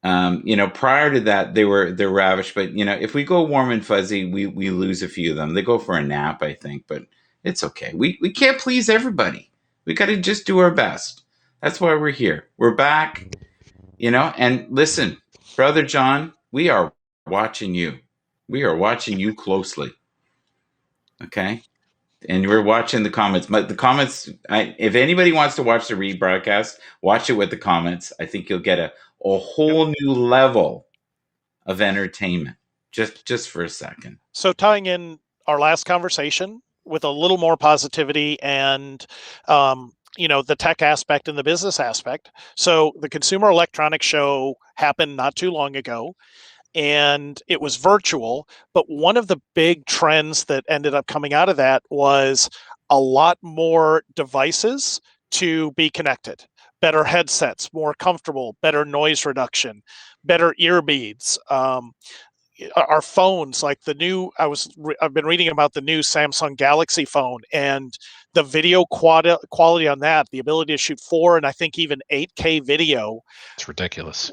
Prior to that, they're ravished. But, if we go warm and fuzzy, we lose a few of them. They go for a nap, I think. But it's okay. We can't please everybody. We got to just do our best. That's why we're here. We're back, and listen, Brother John, we are watching you. We are watching you closely. Okay? And we're watching the comments. But the comments, if anybody wants to watch the rebroadcast, watch it with the comments. I think you'll get a whole new level of entertainment just for a second. So tying in our last conversation with a little more positivity and the tech aspect and the business aspect. So the Consumer Electronics Show happened not too long ago, and it was virtual. But one of the big trends that ended up coming out of that was a lot more devices to be connected, better headsets, more comfortable, better noise reduction, better earbuds. Our phones, like the new, I've been reading about the new Samsung Galaxy phone and the video quality on that, the ability to shoot 4 and I think even 8K video. It's ridiculous.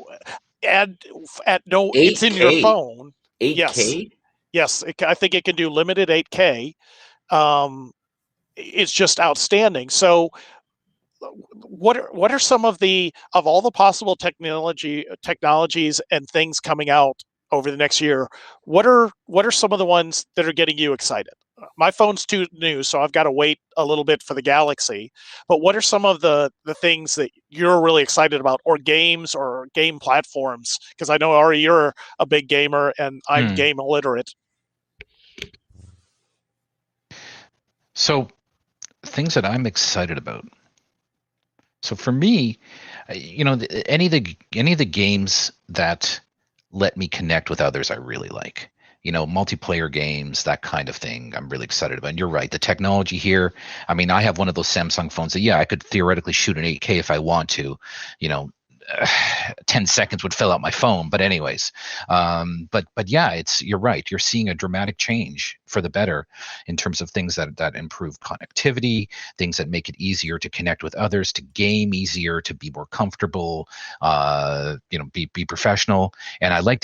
And it's in your phone. 8K? Yes. I think it can do limited 8K. It's just outstanding. So what are some of all the possible technologies and things coming out over the next year? What are some of the ones that are getting you excited? My phone's too new, so I've got to wait a little bit for the Galaxy. But what are some of the things that you're really excited about, or games or game platforms? Because I know, Ari, you're a big gamer, and I'm game illiterate. So, things that I'm excited about. So for me, any of the games that let me connect with others, I really like. Multiplayer games, that kind of thing, I'm really excited about. And you're right, the technology here. I mean, I have one of those Samsung phones that, yeah, I could theoretically shoot an 8K if I want to. 10 seconds would fill out my phone, but anyways, but yeah, you're right, you're seeing a dramatic change for the better in terms of things that improve connectivity, things that make it easier to connect with others, to game easier, to be more comfortable, be professional. And I like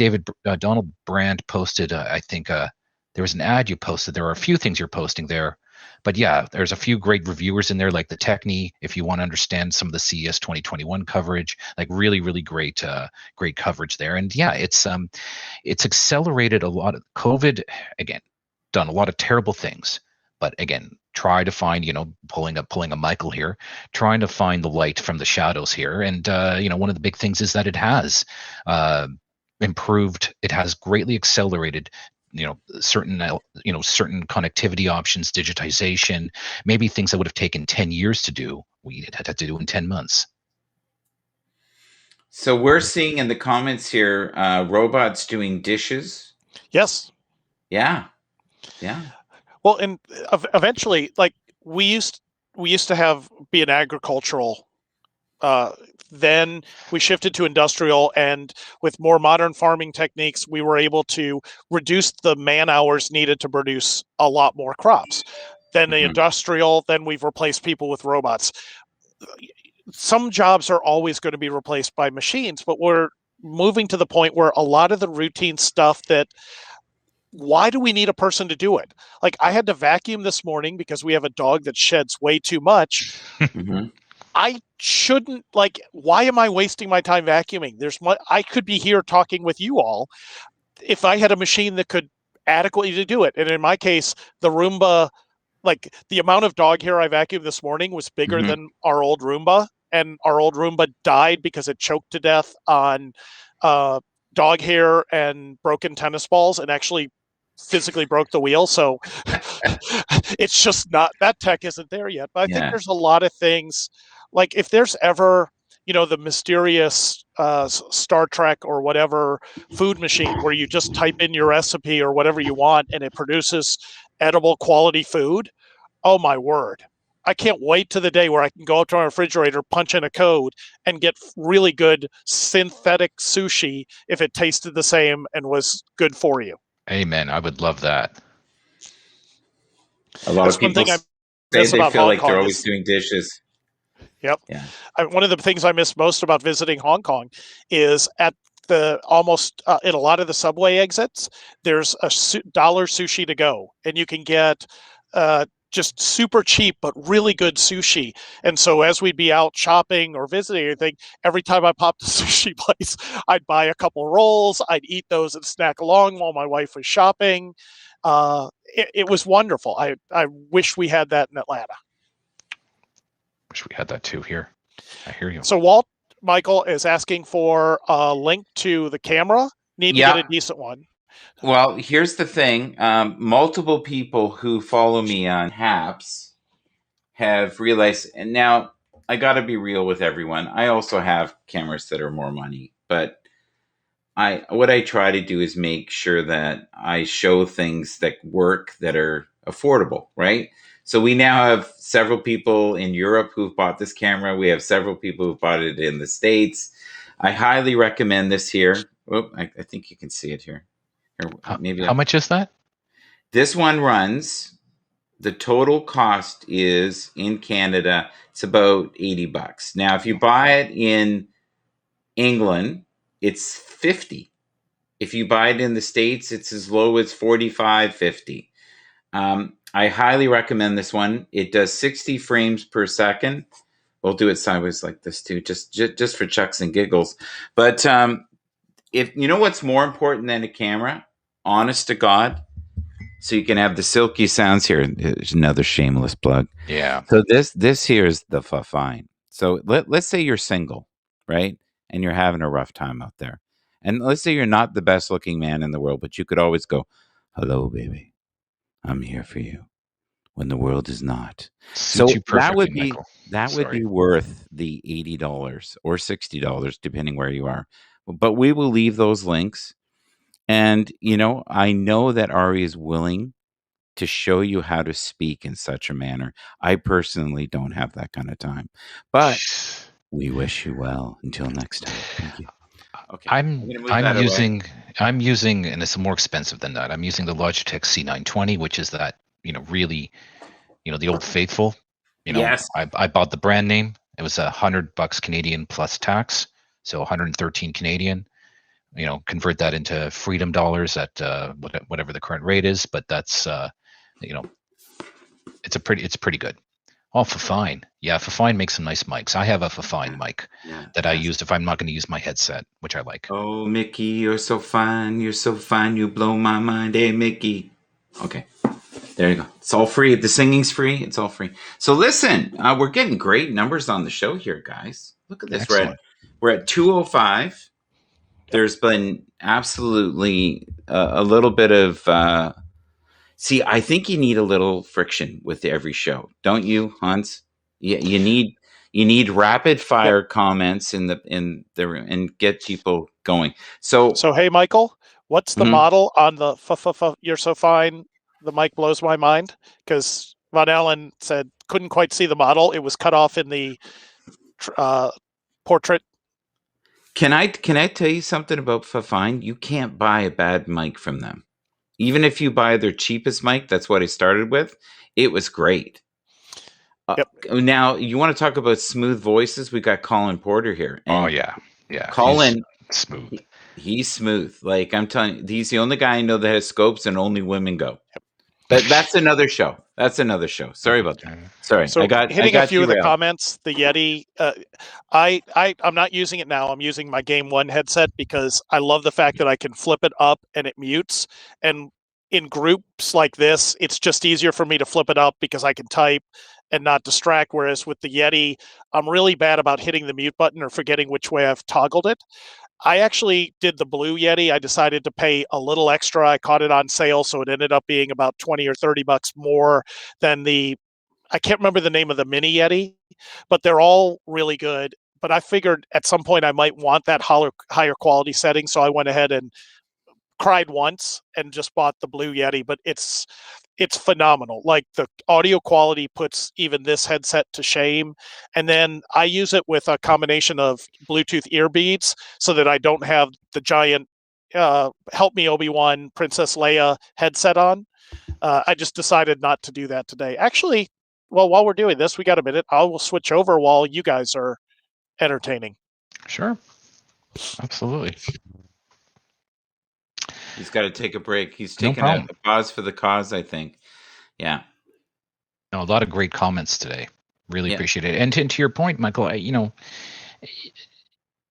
Donald Brand posted, I think there was an ad you posted. There are a few things you're posting there. But yeah, there's a few great reviewers in there, like the Techni, if you want to understand some of the CES 2021 coverage, like really, really great coverage there. And yeah, it's accelerated a lot of COVID, again, done a lot of terrible things. But again, try to find, pulling a Michael here, trying to find the light from the shadows here. And, one of the big things is that it has improved, it has greatly accelerated certain connectivity options, digitization, maybe things that would have taken 10 years to do, we had to do in 10 months. So we're seeing in the comments here, robots doing dishes. Yes. Yeah. Well, and eventually, like we used to be an agricultural. Then we shifted to industrial, and with more modern farming techniques, we were able to reduce the man hours needed to produce a lot more crops. Then the industrial, then we've replaced people with robots. Some jobs are always going to be replaced by machines, but we're moving to the point where a lot of the routine stuff that, why do we need a person to do it? Like, I had to vacuum this morning because we have a dog that sheds way too much. I shouldn't, why am I wasting my time vacuuming? I could be here talking with you all if I had a machine that could adequately do it. And in my case, the Roomba, like the amount of dog hair I vacuumed this morning was bigger than our old Roomba. And our old Roomba died because it choked to death on dog hair and broken tennis balls, and actually physically broke the wheel. So it's just not, that tech isn't there yet. But I think there's a lot of things, like if there's ever, the mysterious Star Trek or whatever food machine where you just type in your recipe or whatever you want and it produces edible quality food, oh my word. I can't wait to the day where I can go up to my refrigerator, punch in a code, and get really good synthetic sushi if it tasted the same and was good for you. Amen. I would love that. A lot of people say they feel like they're always doing dishes. Yep. Yeah. One of the things I miss most about visiting Hong Kong is at in a lot of the subway exits, there's a dollar sushi to go, and you can get just super cheap but really good sushi. And so as we'd be out shopping or visiting anything, every time I popped a sushi place, I'd buy a couple rolls, I'd eat those and snack along while my wife was shopping. It was wonderful. I wish we had that in Atlanta. Wish we had that too here. I hear you. So Michael is asking for a link to the camera. Need to get a decent one. Well, here's the thing. Multiple people who follow me on Haps have realized, and now I got to be real with everyone. I also have cameras that are more money, but what I try to do is make sure that I show things that work that are affordable, right? So we now have several people in Europe who've bought this camera. We have several people who've bought it in the States. I highly recommend this here. Oh, I think you can see it here. How much is that? This one runs, the total cost is in Canada, it's about $80. Now, if you buy it in England, it's $50. If you buy it in the States, it's as low as $45, $50. I highly recommend this one. It does 60 frames per second We'll do it sideways like this too, just for chucks and giggles. But if you know what's more important than a camera, honest to God, so you can have the silky sounds here. There's another shameless plug. Yeah. So this here is the fine. So let's say you're single, right? And you're having a rough time out there. And let's say you're not the best looking man in the world, but you could always go, "Hello, baby. I'm here for you when the world is not." Suits So you perfectly, Michael. that would Sorry. be worth the $80 or $60, depending where you are. But we will leave those links. And I know that Ari is willing to show you how to speak in such a manner. I personally don't have that kind of time, but we wish you well. Until next time. Thank you. Okay. I'm gonna move that away. using, and it's more expensive than that. I'm using the Logitech C920, which is that, really, the old faithful. Yes. I bought the brand name. It was $100 Canadian plus tax, so 113 Canadian. Convert that into freedom dollars at whatever the current rate is, but that's it's pretty good. Oh, Fafine. Yeah, Fafine makes some nice mics. I have a Fafine mic that I use if I'm not going to use my headset, which I like. Oh, Mickey, you're so fine. You're so fine. You blow my mind. Hey, Mickey. Okay. There you go. It's all free. The singing's free. It's all free. So listen, we're getting great numbers on the show here, guys. Look at this. Excellent. We're at 205. There's been absolutely a little bit of see, I think you need a little friction with every show, don't you, Hans? You need rapid fire comments in the and get people going. So hey, Michael, what's the model on the You're So Fine? The mic blows my mind because Von Allen said couldn't quite see the model. It was cut off in the portrait. Can I tell you something about Fafine? You can't buy a bad mic from them. Even if you buy their cheapest mic, that's what I started with. It was great. Yep. Now, you want to talk about smooth voices? We got Colin Porter here. And yeah. Colin, he's smooth. He's smooth. Like I'm telling you, he's the only guy I know that has scopes and only women go. Yep. But that's another show. Sorry about that. Sorry. So I got a few of the comments. The Yeti. I'm not using it now. I'm using my Game One headset because I love the fact that I can flip it up and it mutes. And in groups like this, it's just easier for me to flip it up because I can type and not distract. Whereas with the Yeti, I'm really bad about hitting the mute button or forgetting which way I've toggled it. I actually did the blue Yeti. I decided to pay a little extra. I caught it on sale, so it ended up being about $20 or $30 more than I can't remember the name of the mini Yeti, but they're all really good. But I figured at some point I might want that higher quality setting, so I went ahead and cried once and just bought the blue Yeti. But it's phenomenal. Like the audio quality puts even this headset to shame. And then I use it with a combination of Bluetooth ear beads so that I don't have the giant Help Me Obi-Wan Princess Leia headset on. I just decided not to do that today. Actually, well, while we're doing this, we got a minute. I will switch over while you guys are entertaining. Sure. Absolutely. He's got to take a break. He's taking a pause for the cause, I think. Yeah. No, a lot of great comments today. Really appreciate it. And to your point, Michael,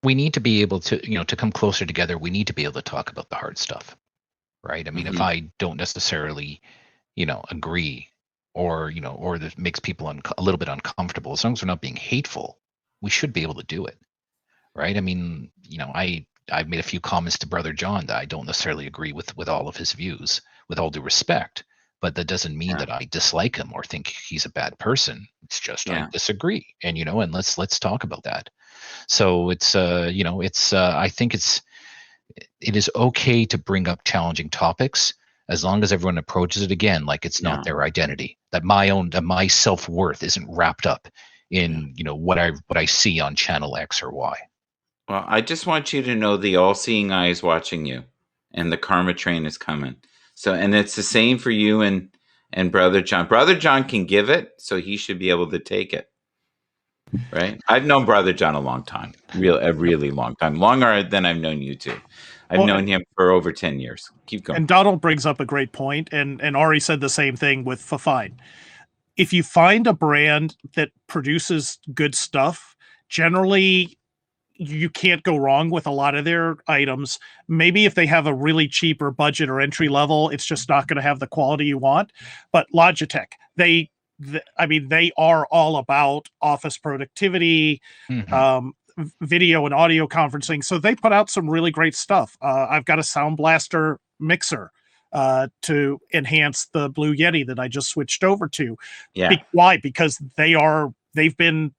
we need to be able to, to come closer together. We need to be able to talk about the hard stuff, right? I mean, if I don't necessarily, agree or that makes people a little bit uncomfortable, as long as we're not being hateful, we should be able to do it, right? I mean, I've made a few comments to Brother John that I don't necessarily agree with all of his views, with all due respect, but that doesn't mean that I dislike him or think he's a bad person. It's just I disagree, and and let's talk about that. So it's I think it is okay to bring up challenging topics as long as everyone approaches it again like it's not their identity. That my self-worth isn't wrapped up in what I see on channel X or Y. Well, I just want you to know the all-seeing eye is watching you, and the karma train is coming. So, and it's the same for you and Brother John. Brother John can give it, so he should be able to take it. Right? I've known Brother John a long time, a really long time, longer than I've known you two. I've known him for over 10 years. Keep going. And Donald brings up a great point, and Ari said the same thing with Fafine. if you find a brand that produces good stuff, generally you can't go wrong with a lot of their items. Maybe if they have a really cheap or budget or entry level, it's just not going to have the quality you want. But Logitech, they are all about office productivity, Mhm. video and audio conferencing. So they put out some really great stuff. I've got a Sound Blaster mixer to enhance the Blue Yeti that I just switched over to. Yeah. Why? Because they've been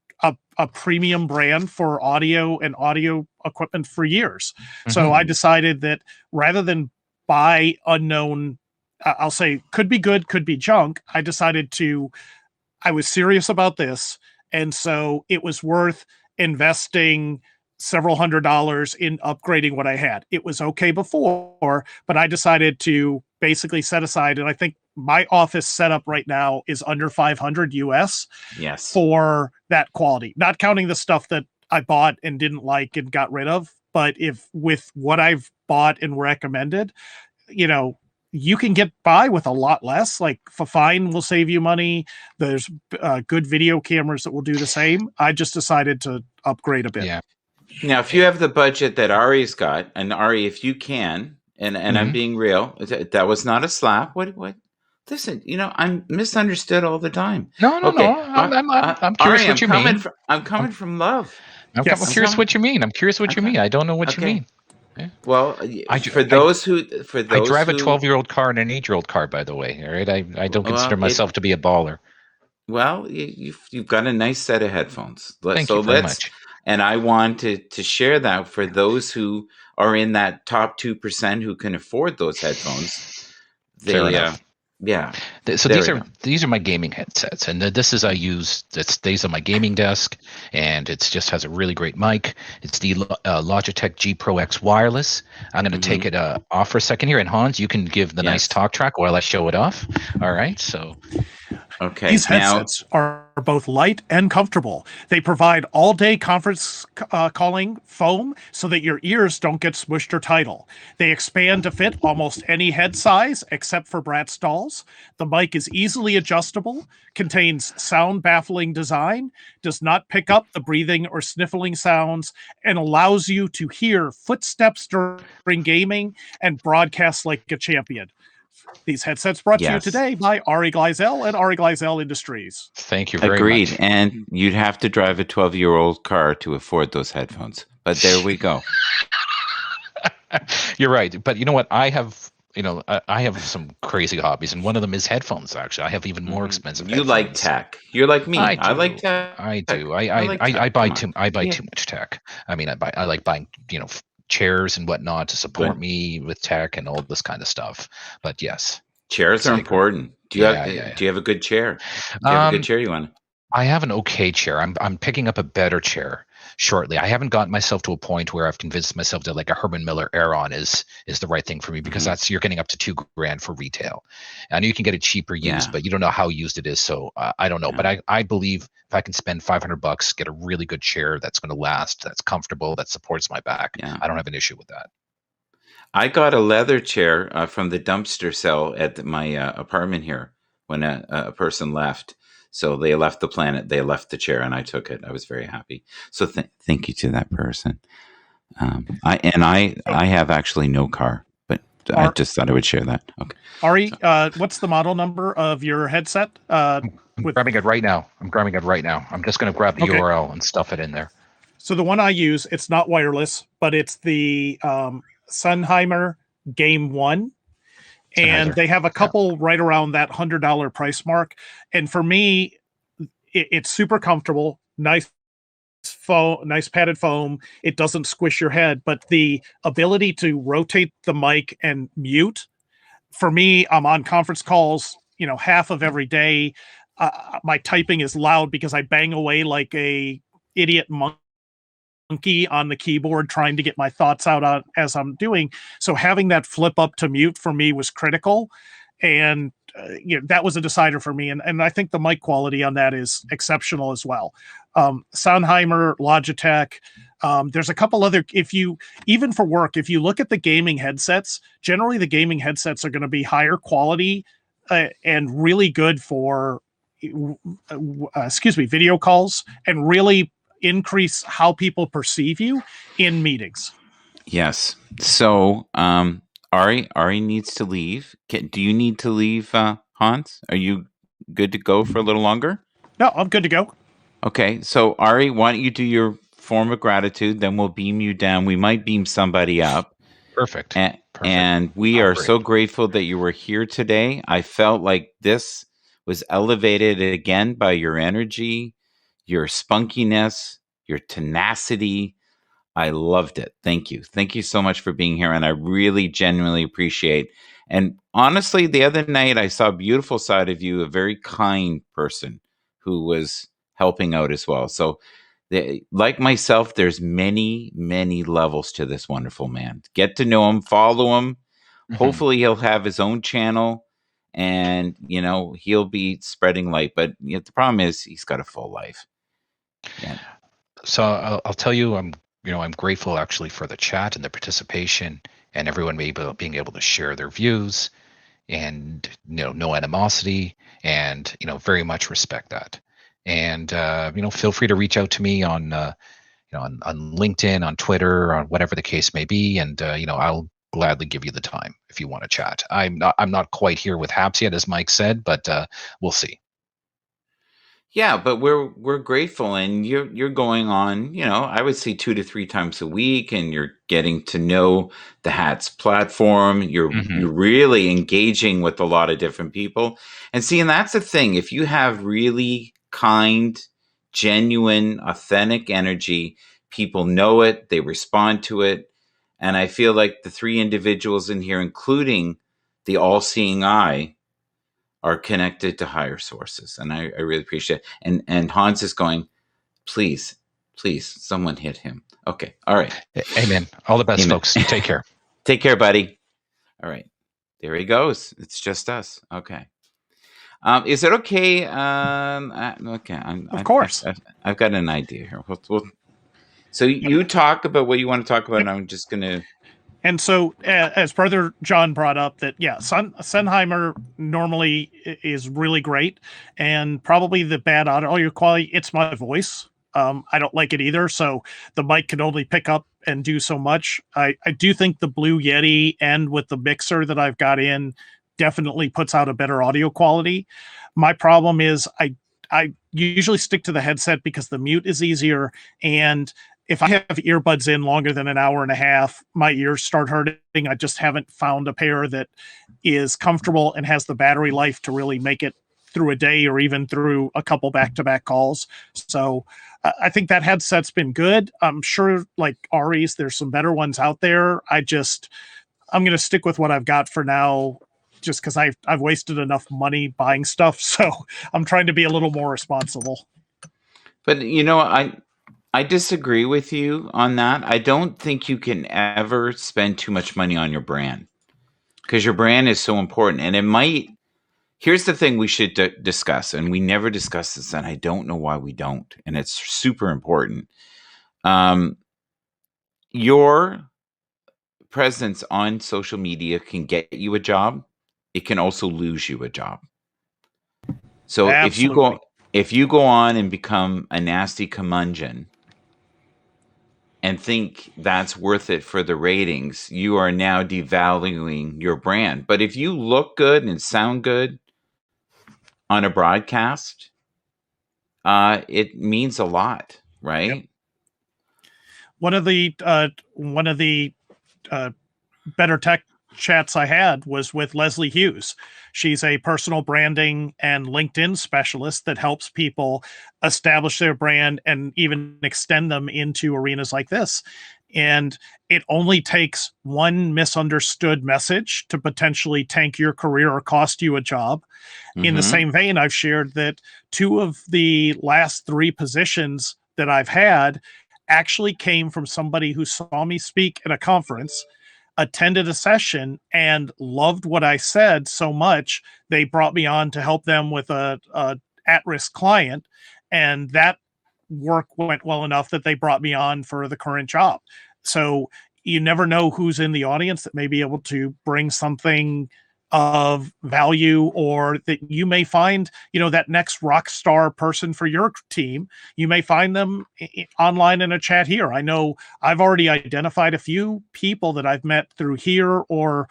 a premium brand for audio and audio equipment for years. So I decided that rather than buy unknown, I'll say could be good, could be junk, I was serious about this. And so it was worth investing several $100s in upgrading what I had. It was okay before, but I decided to basically set aside, and I think my office setup right now is under 500 US Yes. for that quality, not counting the stuff that I bought and didn't like and got rid of. But if with what I've bought and recommended, you can get by with a lot less. Like Fifine will save you money. There's good video cameras that will do the same. I just decided to upgrade a bit. Yeah. Now, if you have the budget that Ari's got, and Ari, if you can, and I'm being real, that was not a slap. What? Listen, I'm misunderstood all the time. No. I'm curious Ari, what you mean. I'm coming from love. I'm curious what you mean. I'm curious what you mean. I don't know what you mean. Yeah. Well, I drive a 12-year-old car and an 8-year-old car, by the way. All right, I don't consider myself to be a baller. Well, you've got a nice set of headphones. Thank you very much. And I want to share that for those who are in that top 2% who can afford those headphones. Fair enough. Yeah. So these are my gaming headsets, and these on my gaming desk, and it just has a really great mic. It's the Logitech G Pro X wireless. I'm going to take it off for a second here, and Hans, you can give the nice talk track while I show it off. All right, so. Okay. These headsets are both light and comfortable. They provide all-day conference calling foam so that your ears don't get smushed or tidal. They expand to fit almost any head size except for Bratz dolls. The mic is easily adjustable, contains sound-baffling design, does not pick up the breathing or sniffling sounds, and allows you to hear footsteps during gaming and broadcast like a champion. These headsets brought to you today by Ari Gleisel and Ari Gleisel Industries. Thank you very much. Agreed. And you'd have to drive a 12-year-old car to afford those headphones. But there we go. You're right. But you know what? I have some crazy hobbies, and one of them is headphones, actually. I have even more expensive headphones. You like tech. You're like me. I like tech. I do. I buy too much tech. I mean, I like buying, chairs and whatnot to support me with tech and all this kind of stuff. But yes, chairs are important. Do you have a good chair? Do you have a good chair you want? I have an okay chair. I'm picking up a better chair shortly. I haven't gotten myself to a point where I've convinced myself that like a Herman Miller Aeron is the right thing for me, because you're getting up to $2,000 for retail. I know you can get it cheaper used, but you don't know how used it is. So I don't know. But I believe if I can spend $500, get a really good chair that's going to last, that's comfortable, that supports my back, I don't have an issue with that. I got a leather chair from the dumpster cell at my apartment here when a person left. So they left the planet, they left the chair, and I took it. I was very happy. So thank you to that person. I have actually no car, but I just thought I would share that. Okay. Ari, what's the model number of your headset? I'm grabbing it right now. I'm just going to grab the URL and stuff it in there. So the one I use, it's not wireless, but it's the Sennheiser Game 1. And they have a couple right around that $100 price mark. And for me, it's super comfortable, nice padded foam. It doesn't squish your head, but the ability to rotate the mic and mute, for me, I'm on conference calls, half of every day. My typing is loud because I bang away like a idiot monkey on the keyboard trying to get my thoughts out as I'm doing. So having that flip up to mute for me was critical. And that was a decider for me. And I think the mic quality on that is exceptional as well. Sennheiser, Logitech. There's a couple other, even for work, if you look at the gaming headsets, generally the gaming headsets are going to be higher quality and really good for video calls and really increase how people perceive you in meetings. Yes. So, Ari needs to leave. Do you need to leave, Hans? Are you good to go for a little longer? No, I'm good to go. Okay. So, Ari, why don't you do your form of gratitude? Then we'll beam you down. We might beam somebody up. Perfect. And we are so grateful that you were here today. I felt like this was elevated again by your energy, your spunkiness, your tenacity. I loved it. Thank you. Thank you so much for being here. And I really genuinely appreciate. And honestly, the other night I saw a beautiful side of you, a very kind person who was helping out as well. So like myself, there's many, many levels to this wonderful man. Get to know him, follow him. Hopefully he'll have his own channel and, he'll be spreading light. But the problem is he's got a full life. Yeah. So I'll tell you, I'm grateful actually for the chat and the participation and everyone being able to share their views and, no animosity and, very much respect that. And, feel free to reach out to me on, on LinkedIn, on Twitter, on whatever the case may be. And, I'll gladly give you the time if you want to chat. I'm not quite here with Haps yet, as Mike said, but we'll see. Yeah, but we're grateful, and you're going on, I would say 2 to 3 times a week, and you're getting to know the Hats platform. You're really engaging with a lot of different people. And see, and that's the thing. If you have really kind, genuine, authentic energy, people know it, they respond to it. And I feel like the 3 individuals in here, including the all-seeing eye, are connected to higher sources. And I really appreciate it. And Hans is going, please, someone hit him. Okay. All right. Amen. All the best, folks. Take care. Take care, buddy. All right. There he goes. It's just us. Okay. Is it okay? Okay. Of course. I've got an idea here. So you talk about what you want to talk about, and I'm just going to... And so, as Brother John brought up, that Sennheimer normally is really great, and probably the bad audio quality. It's my voice. I don't like it either. So the mic can only pick up and do so much. I do think the Blue Yeti and with the mixer that I've got in definitely puts out a better audio quality. My problem is I usually stick to the headset because the mute is easier, and if I have earbuds in longer than an hour and a half, my ears start hurting. I just haven't found a pair that is comfortable and has the battery life to really make it through a day or even through a couple back-to-back calls. So I think that headset's been good. I'm sure, like Ari's, there's some better ones out there. I'm going to stick with what I've got for now, just because I've wasted enough money buying stuff. So I'm trying to be a little more responsible. But, I disagree with you on that. I don't think you can ever spend too much money on your brand because your brand is so important. And it might... Here's the thing we should discuss, and we never discuss this, and I don't know why we don't. And it's super important. Your presence on social media can get you a job. It can also lose you a job. So Absolutely. if you go on and become a nasty curmudgeon and think that's worth it for the ratings, you are now devaluing your brand. But if you look good and sound good on a broadcast, it means a lot, right? Yep. One of the better tech chats I had was with Leslie Hughes. She's a personal branding and LinkedIn specialist that helps people establish their brand and even extend them into arenas like this. And it only takes one misunderstood message to potentially tank your career or cost you a job. In the same vein, I've shared that 2 of the last 3 positions that I've had actually came from somebody who saw me speak at a conference, attended a session, and loved what I said so much, they brought me on to help them with a at-risk client. And that work went well enough that they brought me on for the current job. So you never know who's in the audience that may be able to bring something of value, or that you may find, that next rock star person for your team. You may find them online in a chat here. I know I've already identified a few people that I've met through here or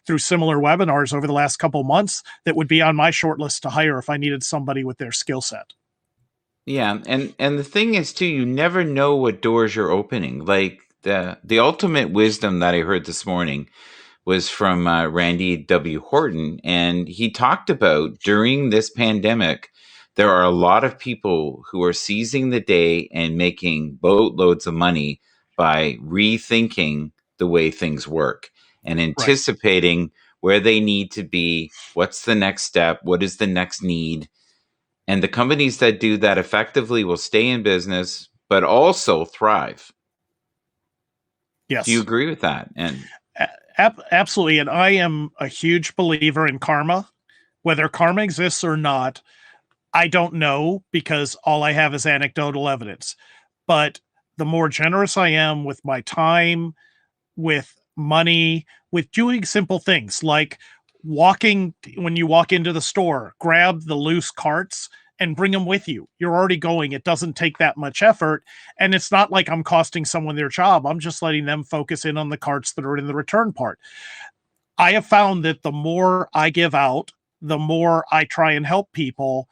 through similar webinars over the last couple months that would be on my short list to hire if I needed somebody with their skill set. Yeah, and the thing is too, you never know what doors you're opening. Like the ultimate wisdom that I heard this morning was from Randy W. Horton, and he talked about during this pandemic, there are a lot of people who are seizing the day and making boatloads of money by rethinking the way things work and anticipating where they need to be, what's the next step, what is the next need. And the companies that do that effectively will stay in business, but also thrive. Yes. Do you agree with that? And absolutely. And I am a huge believer in karma. Whether karma exists or not, I don't know, because all I have is anecdotal evidence. But the more generous I am with my time, with money, with doing simple things like when you walk into the store, grab the loose carts and bring them with you. You're already going. It doesn't take that much effort. And it's not like I'm costing someone their job. I'm just letting them focus in on the carts that are in the return part. I have found that the more I give out, the more I try and help people,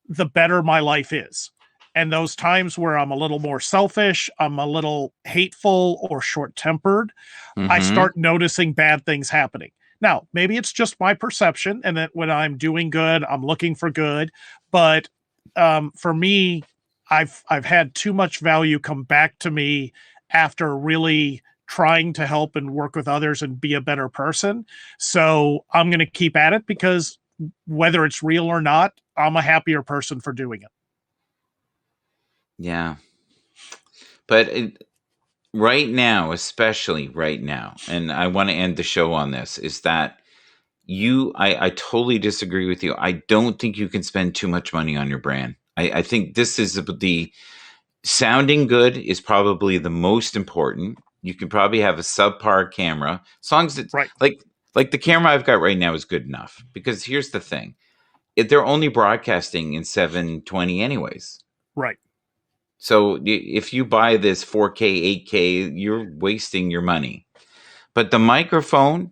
the better my life is. And those times where I'm a little more selfish, I'm a little hateful or short-tempered, I start noticing bad things happening. Now, maybe it's just my perception, and that when I'm doing good, I'm looking for good. But for me, I've had too much value come back to me after really trying to help and work with others and be a better person. So I'm going to keep at it, because whether it's real or not, I'm a happier person for doing it. Yeah. But right now, especially right now, and I want to end the show on this, is that I totally disagree with you. I don't think you can spend too much money on your brand. I think this is the sounding good is probably the most important. You can probably have a subpar camera, as long as it's like the camera I've got right now is good enough. Because here's the thing. They're only broadcasting in 720 anyways. Right. So if you buy this 4K, 8K, you're wasting your money. But the microphone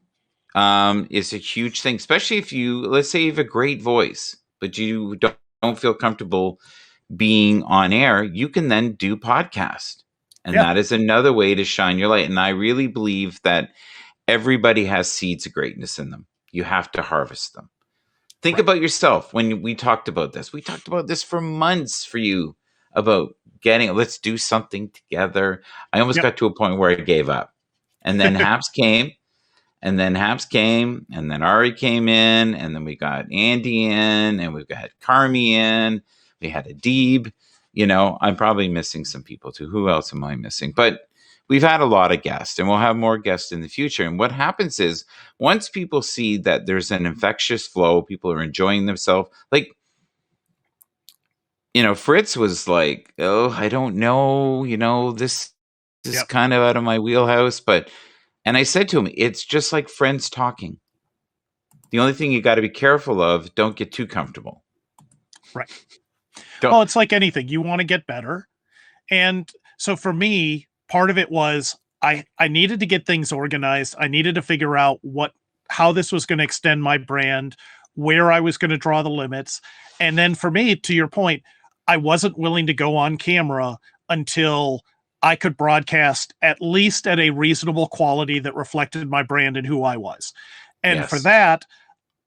is a huge thing, especially if let's say you have a great voice, but you don't feel comfortable being on air. You can then do podcast. And that is another way to shine your light. And I really believe that everybody has seeds of greatness in them. You have to harvest them. Think about yourself. When we talked about this for months for you about let's do something together. I almost got to a point where I gave up. And then Haps came, and then Ari came in, and then we got Andy in, and we've got Carmi in. We had Adib. I'm probably missing some people too. Who else am I missing? But we've had a lot of guests, and we'll have more guests in the future. And what happens is, once people see that there's an infectious flow, people are enjoying themselves. Like, Fritz was like, "Oh, I don't know. This is kind of out of my wheelhouse." And I said to him, "It's just like friends talking. The only thing you got to be careful of, don't get too comfortable." Right. Well, it's like anything. You want to get better. And so for me, part of it was I needed to get things organized. I needed to figure out how this was going to extend my brand, where I was going to draw the limits. And then for me, to your point, I wasn't willing to go on camera until I could broadcast at least at a reasonable quality that reflected my brand and who I was. And for that,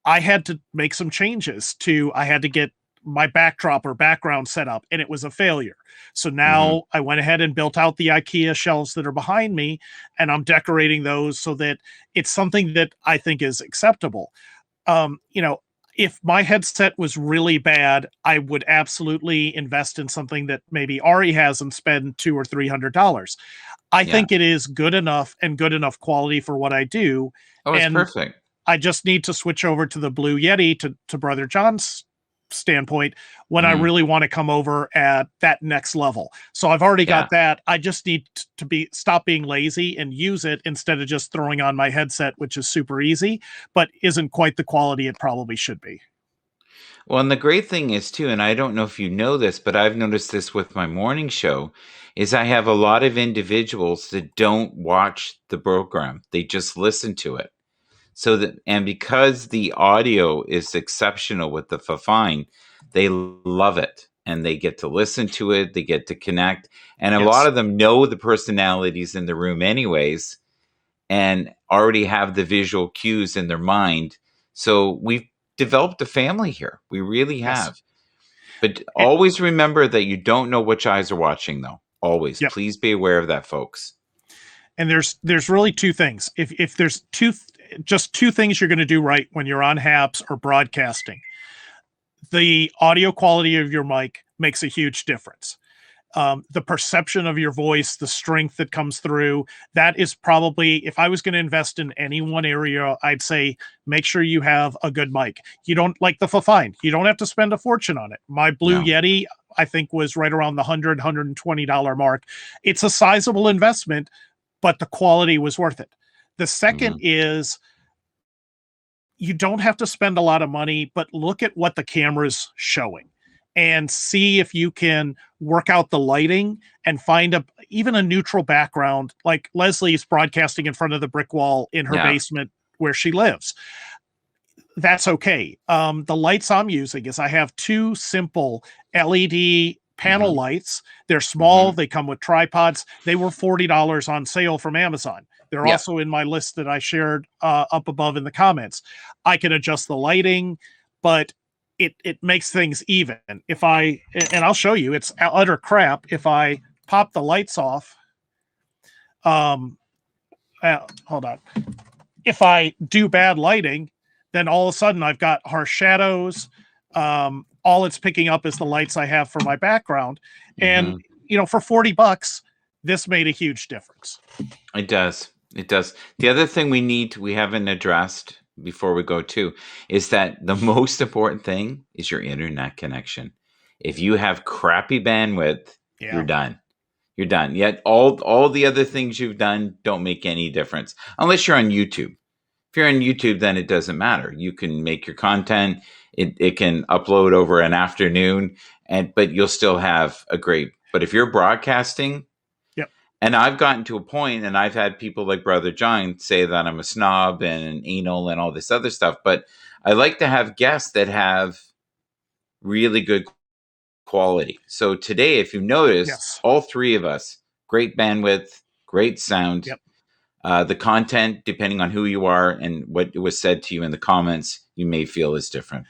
I had to make some changes I had to get my backdrop or background set up, and it was a failure. So now I went ahead and built out the IKEA shelves that are behind me, and I'm decorating those so that it's something that I think is acceptable. If my headset was really bad, I would absolutely invest in something that maybe Ari has and spend $200 or $300. I think it is good enough and good enough quality for what I do. Oh, it's perfect. I just need to switch over to the Blue Yeti to Brother John's standpoint when I really want to come over at that next level. So I've already got that. I just need to stop being lazy and use it instead of just throwing on my headset, which is super easy, but isn't quite the quality it probably should be. Well, and the great thing is too, and I don't know if you know this, but I've noticed this with my morning show, is I have a lot of individuals that don't watch the program. They just listen to it. So that, and because the audio is exceptional with the Fafine, they love it and they get to listen to it, they get to connect. And a lot of them know the personalities in the room anyways, and already have the visual cues in their mind. So we've developed a family here. We really have. But always remember that you don't know which eyes are watching, though. Always. Please be aware of that, folks. And there's really two things. If there's just two things you're going to do right when you're on HAPS or broadcasting, the audio quality of your mic makes a huge difference. The perception of your voice, the strength that comes through, that is probably, if I was going to invest in any one area, I'd say make sure you have a good mic. You don't like the Fafine. You don't have to spend a fortune on it. My Blue Yeti, I think, was right around the $100, $120 mark. It's a sizable investment, but the quality was worth it. The second is, you don't have to spend a lot of money, but look at what the camera's showing and see if you can work out the lighting and find even a neutral background. Like Leslie's broadcasting in front of the brick wall in her basement where she lives. That's okay. The lights I'm using is I have two simple LED panel lights. They're small. They come with tripods. They were $40 on sale from Amazon. They're also in my list that I shared up above in the comments. I can adjust the lighting, but it makes things even. If and I'll show you, it's utter crap. If I pop the lights off, hold on. If I do bad lighting, then all of a sudden I've got harsh shadows. All it's picking up is the lights I have for my background. And, for $40, this made a huge difference. It does. It does. The other thing we haven't addressed before we go to, is that the most important thing is your internet connection. If you have crappy bandwidth, you're done. You're done. Yet all the other things you've done don't make any difference unless you're on YouTube. If you're on YouTube, then it doesn't matter. You can make your content. It can upload over an afternoon, but you'll still have a great. But if you're broadcasting, and I've gotten to a point, and I've had people like Brother John say that I'm a snob and an anal and all this other stuff, but I like to have guests that have really good quality. So today, if you notice, all three of us, great bandwidth, great sound. The content, depending on who you are and what was said to you in the comments, you may feel is different.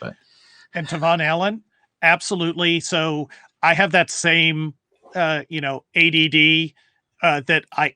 And to Von Allen, absolutely. So I have that same, ADD. That I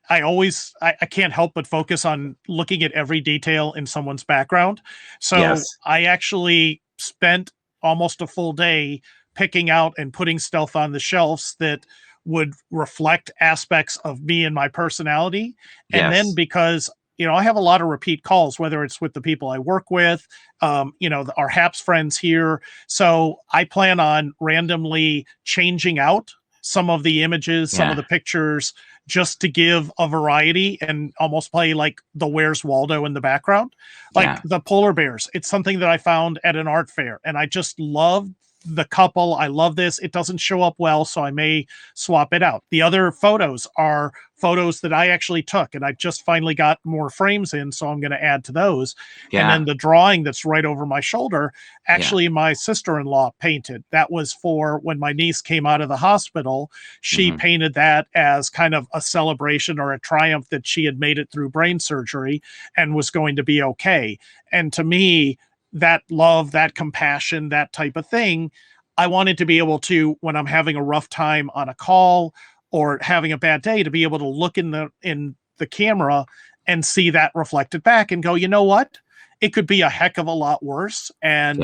can't help but focus on looking at every detail in someone's background. So I actually spent almost a full day picking out and putting stuff on the shelves that would reflect aspects of me and my personality. And then because, I have a lot of repeat calls, whether it's with the people I work with, our HAPS friends here. So I plan on randomly changing out some of the images, some of the pictures, just to give a variety and almost play like the Where's Waldo in the background. Like the polar bears. It's something that I found at an art fair, and I just love the couple. I love this. It doesn't show up well, so I may swap it out. The other photos are photos that I actually took, and I just finally got more frames in, so I'm going to add to those. And then the drawing that's right over my shoulder, actually my sister-in-law painted. That was for when my niece came out of the hospital. She painted that as kind of a celebration or a triumph that she had made it through brain surgery and was going to be okay. And to me, that love, that compassion, that type of thing, I wanted to be able to, when I'm having a rough time on a call or having a bad day, to be able to look in the camera and see that reflected back and go, you know what? It could be a heck of a lot worse, and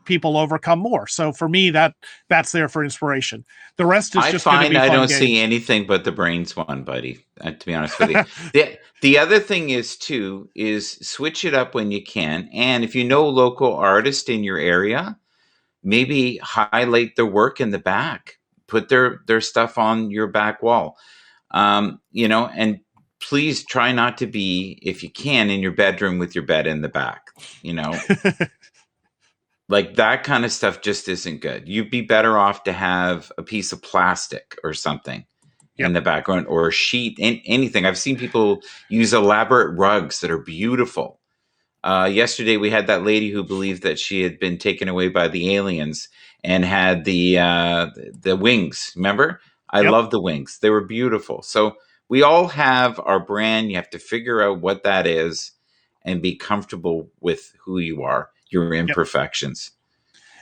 people overcome more. So for me, that's there for inspiration. The rest is just going to be fun. I don't games. see anything but the brains one, buddy. To be honest with you, the other thing is switch it up when you can, and if you know local artists in your area, maybe highlight their work in the back, put their stuff on your back wall. And please try not to be, if you can, in your bedroom with your bed in the back, like that kind of stuff just isn't good. You'd be better off to have a piece of plastic or something in the background, or a sheet, anything. I've seen people use elaborate rugs that are beautiful. Yesterday we had that lady who believed that she had been taken away by the aliens and had the wings. Remember? I love the wings. They were beautiful. So we all have our brand. You have to figure out what that is and be comfortable with who you are, your imperfections.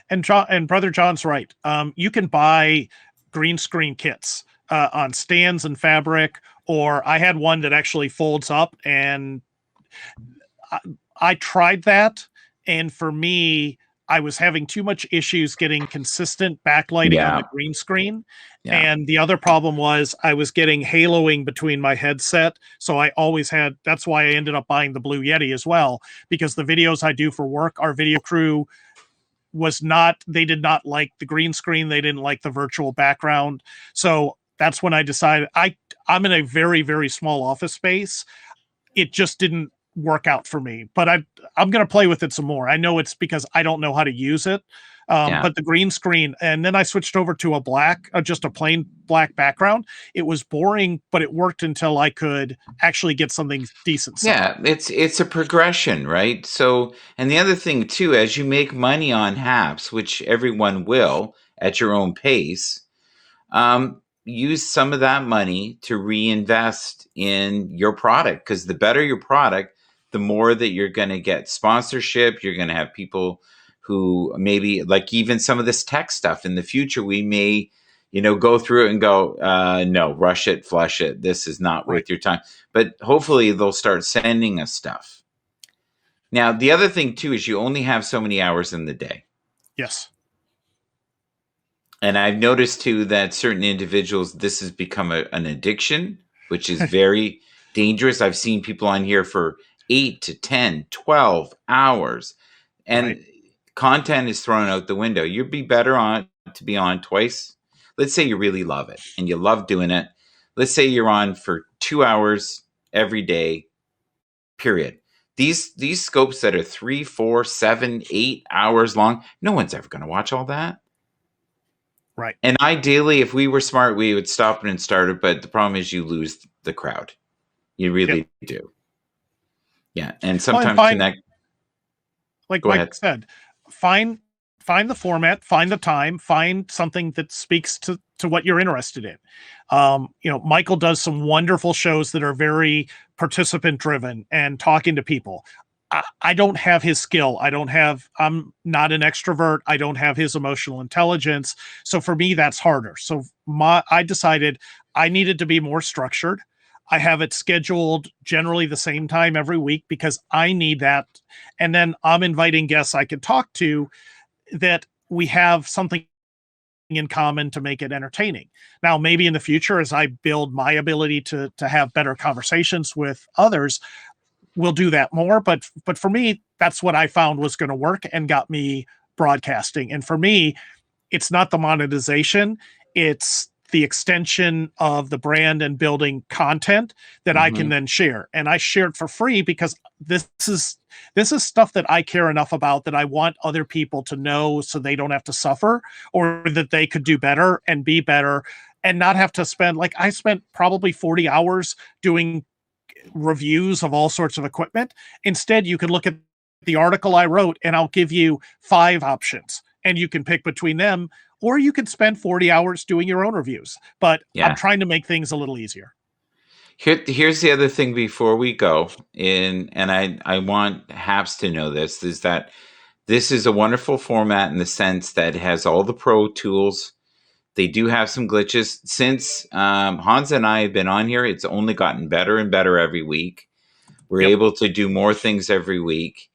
And Brother John's right. You can buy green screen kits on stands and fabric, or I had one that actually folds up, and I tried that. And for me, I was having too much issues getting consistent backlighting on the green screen. Yeah. And the other problem was I was getting haloing between my headset. So I always had, that's why I ended up buying the Blue Yeti as well, because the videos I do for work, our video crew they did not like the green screen. They didn't like the virtual background. So that's when I decided I'm in a very, very small office space. It just didn't work out for me, but I'm going to play with it some more. I know it's because I don't know how to use it. But the green screen, and then I switched over to just a plain black background. It was boring, but it worked until I could actually get something decent. Yeah, it's a progression, right? So, and the other thing too, as you make money on HAPS, which everyone will at your own pace, use some of that money to reinvest in your product, because the better your product, the more that you're going to get sponsorship. You're going to have people who maybe, like even some of this tech stuff in the future, we may, go through it and go, no, rush it, flush it. This is not worth your time. But hopefully they'll start sending us stuff. Now, the other thing too is you only have so many hours in the day. Yes. And I've noticed too that certain individuals, this has become an addiction, which is very dangerous. I've seen people on here for 8 to 10, 12 hours. And content is thrown out the window. You'd be better on to be on twice. Let's say you really love it and you love doing it. Let's say you're on for 2 hours every day, period. These scopes that are 3, 4, 7, 8 hours long, no one's ever going to watch all that. Right. And ideally, if we were smart, we would stop it and start it. But the problem is you lose the crowd. You really do. Yeah. And sometimes like Mike said, find the format, find the time, find something that speaks to what you're interested in. Michael does some wonderful shows that are very participant driven and talking to people. I don't have his skill. I'm not an extrovert. I don't have his emotional intelligence. So for me, that's harder. So I decided I needed to be more structured. I have it scheduled generally the same time every week because I need that. And then I'm inviting guests I can talk to that we have something in common to make it entertaining. Now, maybe in the future, as I build my ability to have better conversations with others, we'll do that more. But for me, that's what I found was going to work and got me broadcasting. And for me, it's not the monetization. It's the extension of the brand and building content that I can then share. And I share it for free because this is stuff that I care enough about that I want other people to know so they don't have to suffer, or that they could do better and be better and not have to spend, like I spent probably 40 hours doing reviews of all sorts of equipment. Instead, you can look at the article I wrote and I'll give you 5 options and you can pick between them, or you can spend 40 hours doing your own reviews. But I'm trying to make things a little easier. Here's the other thing before we go in, and I want HAPS to know this, is that this is a wonderful format in the sense that it has all the pro tools. They do have some glitches. Since Hans and I have been on here, it's only gotten better and better every week. We're able to do more things every week,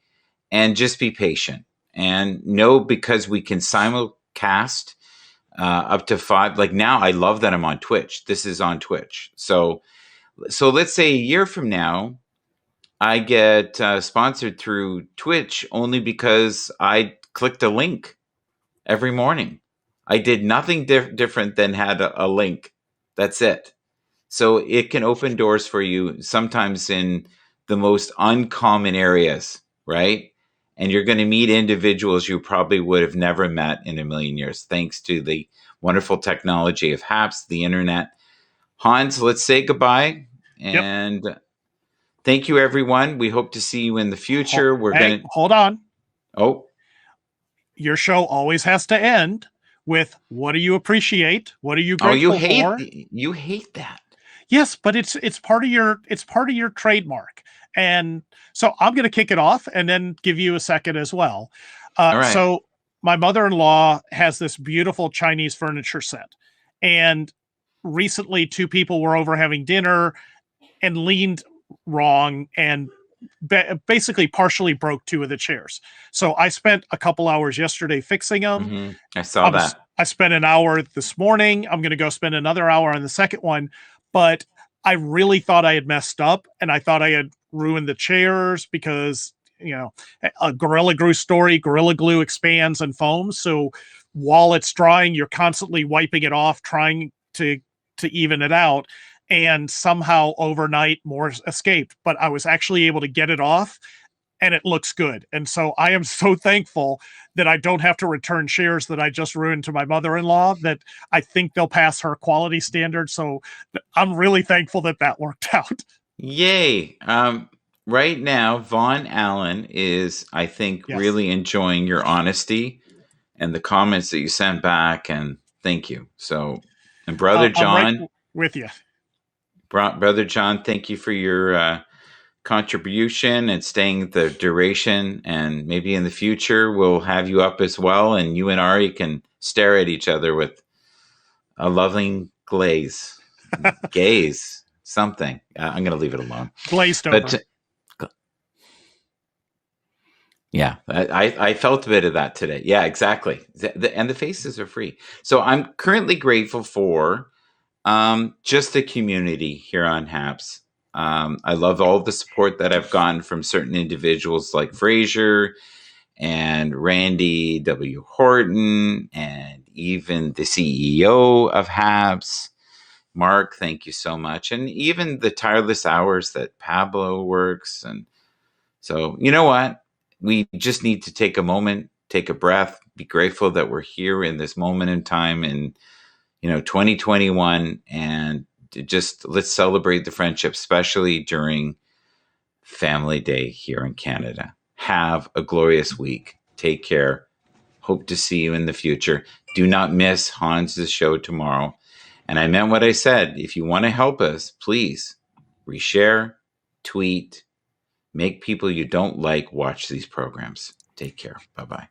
and just be patient. And know, because we can simulcast up to 5. Like now, I love that I'm on Twitch. This is on Twitch. So let's say a year from now, I get sponsored through Twitch only because I clicked a link every morning. I did nothing different than had a link. That's it. So it can open doors for you sometimes in the most uncommon areas, right? And you're going to meet individuals you probably would have never met in a million years, thanks to the wonderful technology of HAPS, the internet. Hans, let's say goodbye. Yep. And thank you, everyone. We hope to see you in the future. Hold on. Oh, your show always has to end with what do you appreciate? What are you grateful for? You hate that. Yes, but it's part of your trademark. And so I'm going to kick it off and then give you a second as well. All right. So my mother-in-law has this beautiful Chinese furniture set. And recently 2 people were over having dinner and leaned wrong and basically partially broke 2 of the chairs. So I spent a couple hours yesterday fixing them. Mm-hmm. I saw that. I spent an hour this morning. I'm going to go spend another hour on the second one. But I really thought I had messed up, and I thought I had ruined the chairs because, a Gorilla Glue expands and foams. So while it's drying, you're constantly wiping it off, trying to even it out. And somehow overnight more escaped, but I was actually able to get it off and it looks good. And so I am so thankful that I don't have to return chairs that I just ruined to my mother-in-law, that I think they'll pass her quality standards. So I'm really thankful that worked out. Yay. Right now, Vaughn Allen is, I think, really enjoying your honesty and the comments that you sent back. And thank you. So, and Brother John. Right with you. Brother John, thank you for your contribution and staying the duration. And maybe in the future, we'll have you up as well. And you and Ari can stare at each other with a loving gaze, something. I'm going to leave it alone. Glazed over. Yeah, I felt a bit of that today. Yeah, exactly. And the faces are free. So I'm currently grateful for just the community here on HAPS. I love all the support that I've gotten from certain individuals like Fraser and Randy W. Horton, and even the CEO of HAPS, Mark. Thank you so much. And even the tireless hours that Pablo works. And so, you know what? We just need to take a moment, take a breath, be grateful that we're here in this moment in time in 2021, and just let's celebrate the friendship, especially during Family Day here in Canada. Have a glorious week. Take care. Hope to see you in the future. Do not miss Hans's show tomorrow. And I meant what I said. If you want to help us, please reshare, tweet, make people you don't like watch these programs. Take care. Bye-bye.